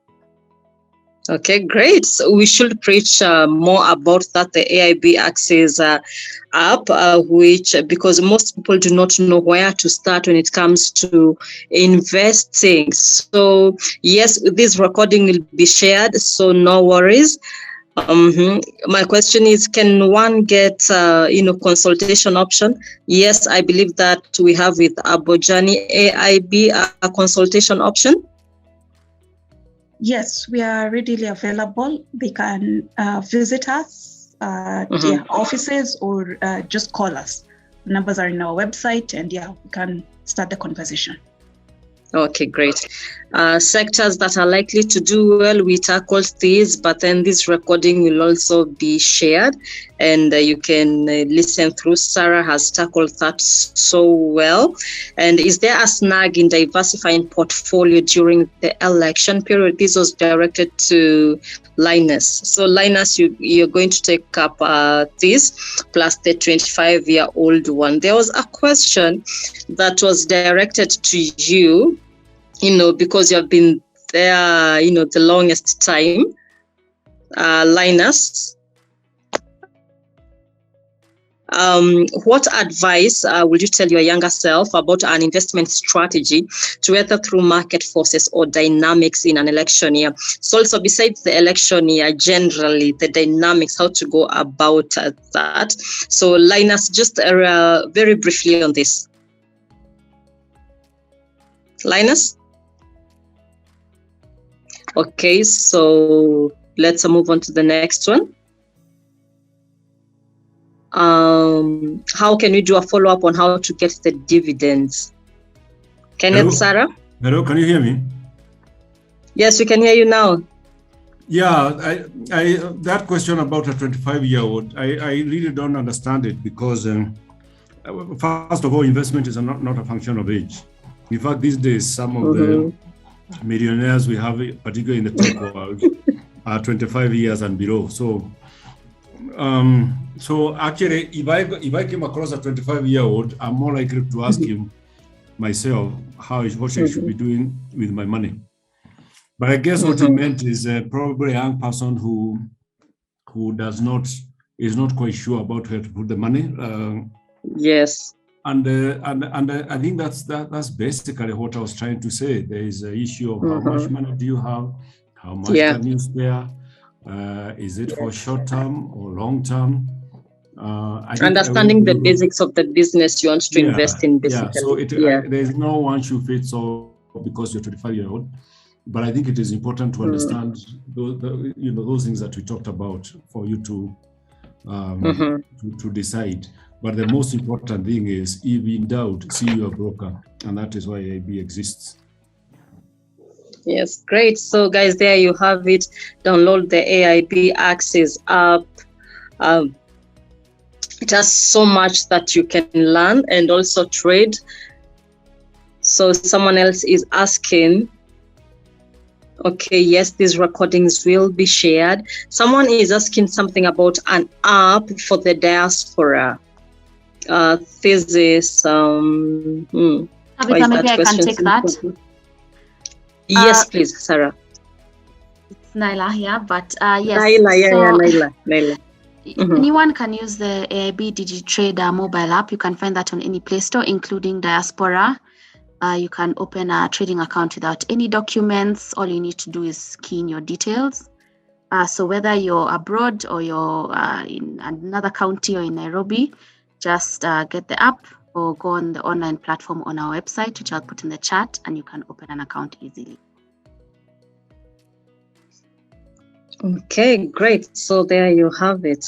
Okay, great. So we should preach more about that, the AIB Access app, which, because most people do not know where to start when it comes to investing. So yes, this recording will be shared, so no worries. My question is, can one get consultation option? Yes, I believe that we have with Abojani AIB a consultation option. Yes, we are readily available. They can visit us at offices or just call us. The numbers are in our website, and we can start the conversation. Okay, great. Sectors that are likely to do well, we tackled these, but then this recording will also be shared, and you can listen through. Sarah has tackled that so well. And is there a snag in diversifying portfolio during the election period? This was directed to Linus. So Linus, you're going to take up this plus the 25-year-old one. There was a question that was directed to you, because you have been there, the longest time. Linus, what advice would you tell your younger self about an investment strategy to weather through market forces or dynamics in an election year? So also, besides the election year, generally the dynamics, how to go about that. So Linus, just very briefly on this. Linus? Okay, so let's move on to the next one. How can we do a follow-up on how to get the dividends? Kenneth, Hello? Sarah? Hello, can you hear me? Yes, we can hear you now. Yeah, I that question about a 25-year-old, I really don't understand it, because first of all, investment is not a function of age. In fact, these days, some of the millionaires we have, particularly in the tech world, are 25 years and below. So actually, if I came across a 25-year-old, I'm more likely to ask him myself what I should be doing with my money. But I guess what he meant is probably a young person who is not quite sure about where to put the money. Yes. And I think that's basically what I was trying to say. There is an issue of how much money do you have, how much can you spare, is it for short term or long term? Understanding the basics of the business you want to invest in, basically. So there is no one shoe fits all because you're 25-year-old. But I think it is important to understand those things that we talked about for you to decide. But the most important thing is, if in doubt, see your broker, and that is why AIB exists. Yes, great. So guys, there you have it. Download the AIB Access app. It has so much that you can learn and also trade. So someone else is asking, okay, yes, these recordings will be shared. Someone is asking something about an app for the diaspora. This is maybe I can take that. Yes, please, Sarah. It's Naila here, but yes. Naila. Anyone can use the AIB DigiTrader mobile app. You can find that on any Play Store, including Diaspora. You can open a trading account without any documents. All you need to do is key in your details. So whether you're abroad or you're in another county or in Nairobi, just get the app or go on the online platform on our website, which I'll put in the chat, and you can open an account easily. Okay, great. So there you have it.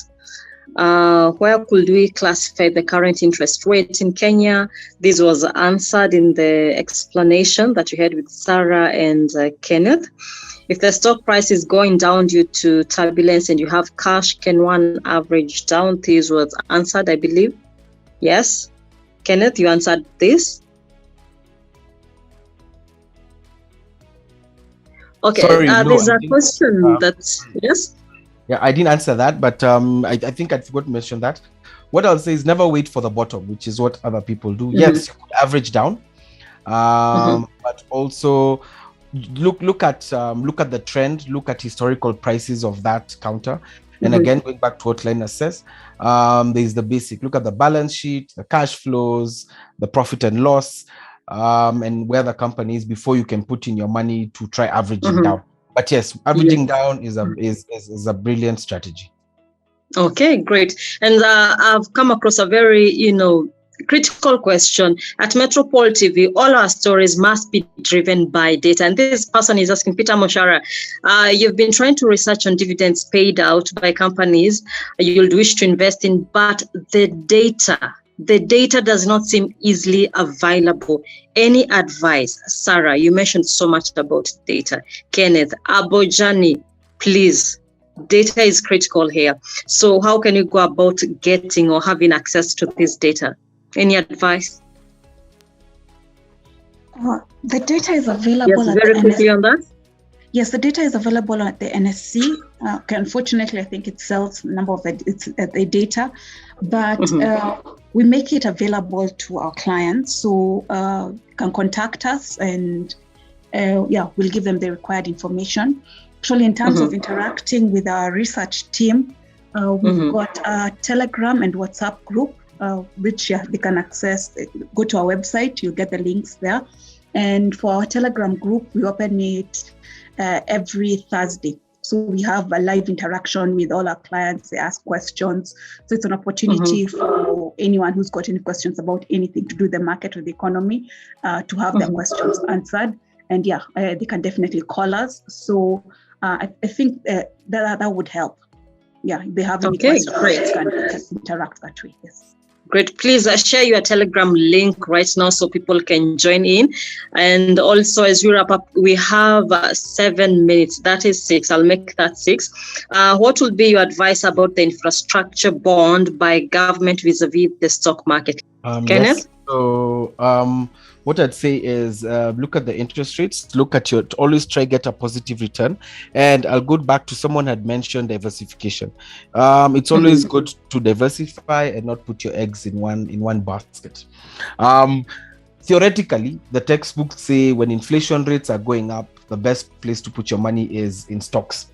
Where could we classify the current interest rate in Kenya? This was answered in the explanation that you had with Sarah and Kenneth. If the stock price is going down due to turbulence and you have cash, can one average down? This was answered, I believe. Yes. Kenneth, you answered this. Okay, Sorry, no, there's a question that's, yes? Yeah, I didn't answer that, but I think I forgot to mention that. What I'll say is never wait for the bottom, which is what other people do. Mm-hmm. Yes, you could average down, but also look at the trend, look at historical prices of that counter. And again, going back to what Linus says, there's the basic. Look at the balance sheet, the cash flows, the profit and loss, and where the company is before you can put in your money to try averaging down. But yes, averaging down is a brilliant strategy. Okay, great. And I've come across a very, critical question. At Metropole TV, all our stories must be driven by data. And this person is asking, Peter Moshara, you've been trying to research on dividends paid out by companies you'll wish to invest in, but the data does not seem easily available. Any advice? Sarah, you mentioned so much about data. Kenneth, Abojani, please. Data is critical here. So how can you go about getting or having access to this data? Any advice? The data is available. Yes, very quickly on that. Yes, the data is available at the NSC. Unfortunately, I think it sells a number of the data, but we make it available to our clients. So you can contact us and we'll give them the required information. Actually, in terms of interacting with our research team, we've got a Telegram and WhatsApp group, which they can access. Go to our website, you'll get the links there. And for our Telegram group, we open it every Thursday. So we have a live interaction with all our clients. They ask questions. So it's an opportunity for anyone who's got any questions about anything to do with the market or the economy to have their questions answered. And they can definitely call us. So I think that would help. Yeah, if they have any questions, they can interact that way. Yes. Great. Please share your Telegram link right now so people can join in. And also, as we wrap up, we have 7 minutes. That is 6. I'll make that 6. What would be your advice about the infrastructure bond by government vis-a-vis the stock market? Kenneth? Yes. So what I'd say is look at the interest rates, always try get a positive return. And I'll go back to someone had mentioned diversification. It's always good to diversify and not put your eggs in one basket. Theoretically, the textbooks say when inflation rates are going up, the best place to put your money is in stocks.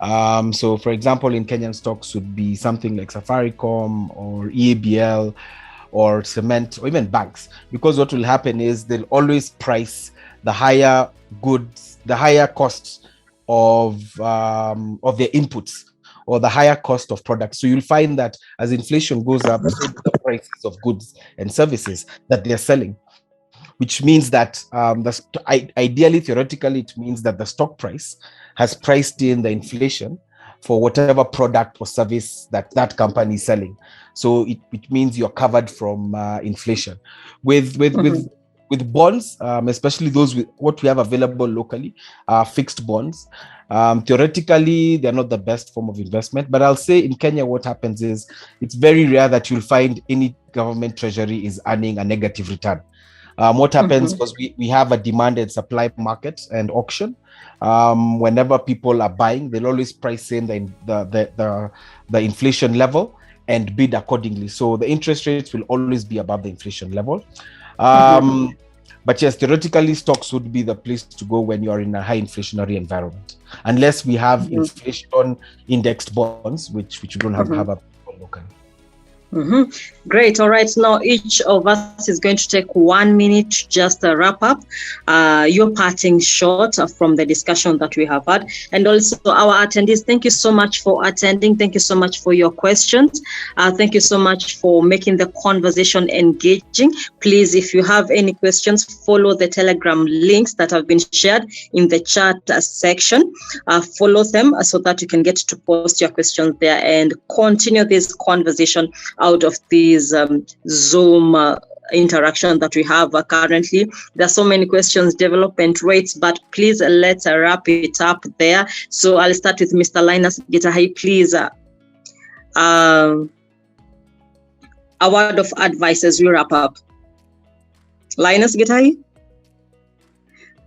So for example, in Kenyan stocks would be something like Safaricom or EABL, or cement, or even banks, because what will happen is they'll always price the higher goods, the higher costs of their inputs, or the higher cost of products. So you'll find that as inflation goes up, so the prices of goods and services that they're selling, which means that ideally, theoretically, it means that the stock price has priced in the inflation for whatever product or service that company is selling. So it means you're covered from inflation. With bonds, especially those with what we have available locally, fixed bonds. Theoretically, they're not the best form of investment, but I'll say in Kenya, what happens is it's very rare that you'll find any government treasury is earning a negative return. What happens because we have a demand and supply market and auction. Whenever people are buying, they'll always price in the inflation level and bid accordingly. So the interest rates will always be above the inflation level. But yes, theoretically, stocks would be the place to go when you're in a high inflationary environment, unless we have inflation indexed bonds, which we don't have locally. Great. All right. Now each of us is going to take 1 minute to just wrap up your parting shot from the discussion that we have had. And also our attendees, thank you so much for attending. Thank you so much for your questions. Thank you so much for making the conversation engaging. Please, if you have any questions, follow the Telegram links that have been shared in the chat section. Follow them so that you can get to post your questions there and continue this conversation out of these Zoom interaction that we have currently. There are so many questions, development rates, but please let's wrap it up there. So I'll start with Mr. Linus Gitahi. Please, a word of advice as we wrap up. Linus Gitahi?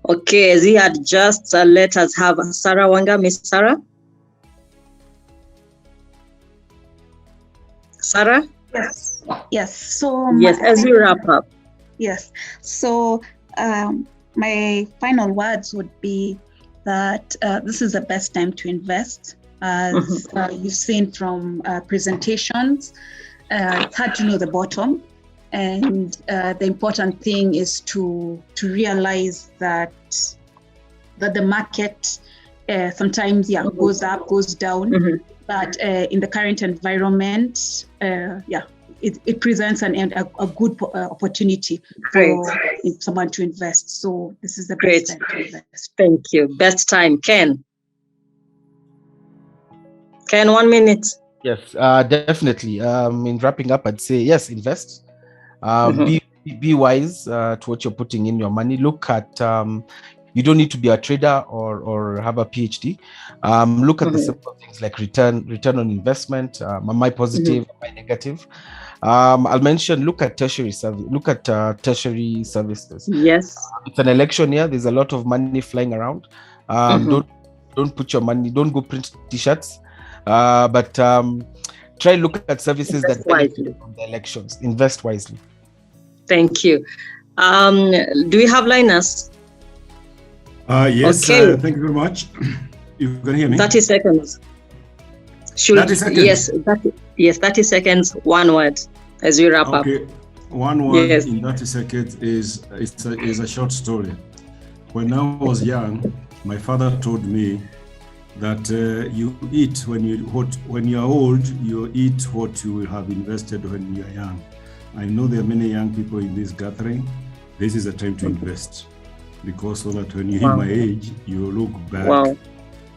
Okay, as he had just let us have Sarah Wanga. Miss Sarah? Sarah? Yes. So yes, as we wrap up. Yes. So my final words would be that this is the best time to invest. As you've seen from presentations, it's hard to know the bottom, and the important thing is to realize that the market sometimes goes up, goes down. But in the current environment, it presents a good opportunity for someone to invest. So this is the best time to invest. Thank you. Best time. Ken, 1 minute. Yes, definitely. In wrapping up, I'd say yes, invest. Be wise to what you're putting in your money. Look at you don't need to be a trader or have a PhD. Look at the simple things like return on investment. Am I positive? Am I negative? I'll mention look at tertiary service. Look at tertiary services. Yes, it's an election year. There's a lot of money flying around. Don't put your money. Don't go print T-shirts. But try look at services that benefit from the elections. Invest wisely. Thank you. Do we have Linus? Yes. Okay. Thank you very much. You can hear me? 30 seconds. 30 seconds? Yes, 30 seconds, one word as we wrap up. Okay, one word in 30 seconds is a short story. When I was young, my father told me that you eat when you are old, you eat what you will have invested when you are young. I know there are many young people in this gathering. This is a time to invest, because so that when you hit my age, you look back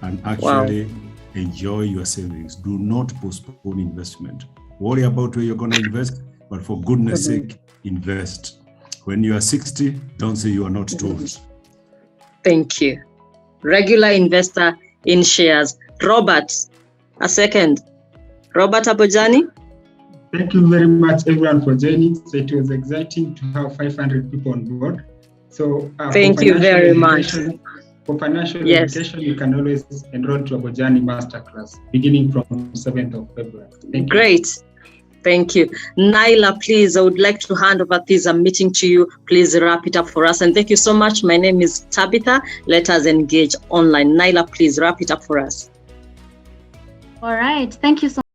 and actually enjoy your savings. Do not postpone investment. Worry about where you're going to invest, but for goodness sake, invest. When you are 60, don't say you are not told. Thank you. Regular investor in shares. Robert, a second. Robert Abojani. Thank you very much, everyone, for joining. So it was exciting to have 500 people on board. So thank you very much. For financial education, you can always enroll to Abojani Masterclass, beginning from 7th of February. Thank you. Great. Thank you. Naila, please, I would like to hand over this meeting to you. Please wrap it up for us. And thank you so much. My name is Tabitha. Let us engage online. Naila, please wrap it up for us. All right. Thank you so much.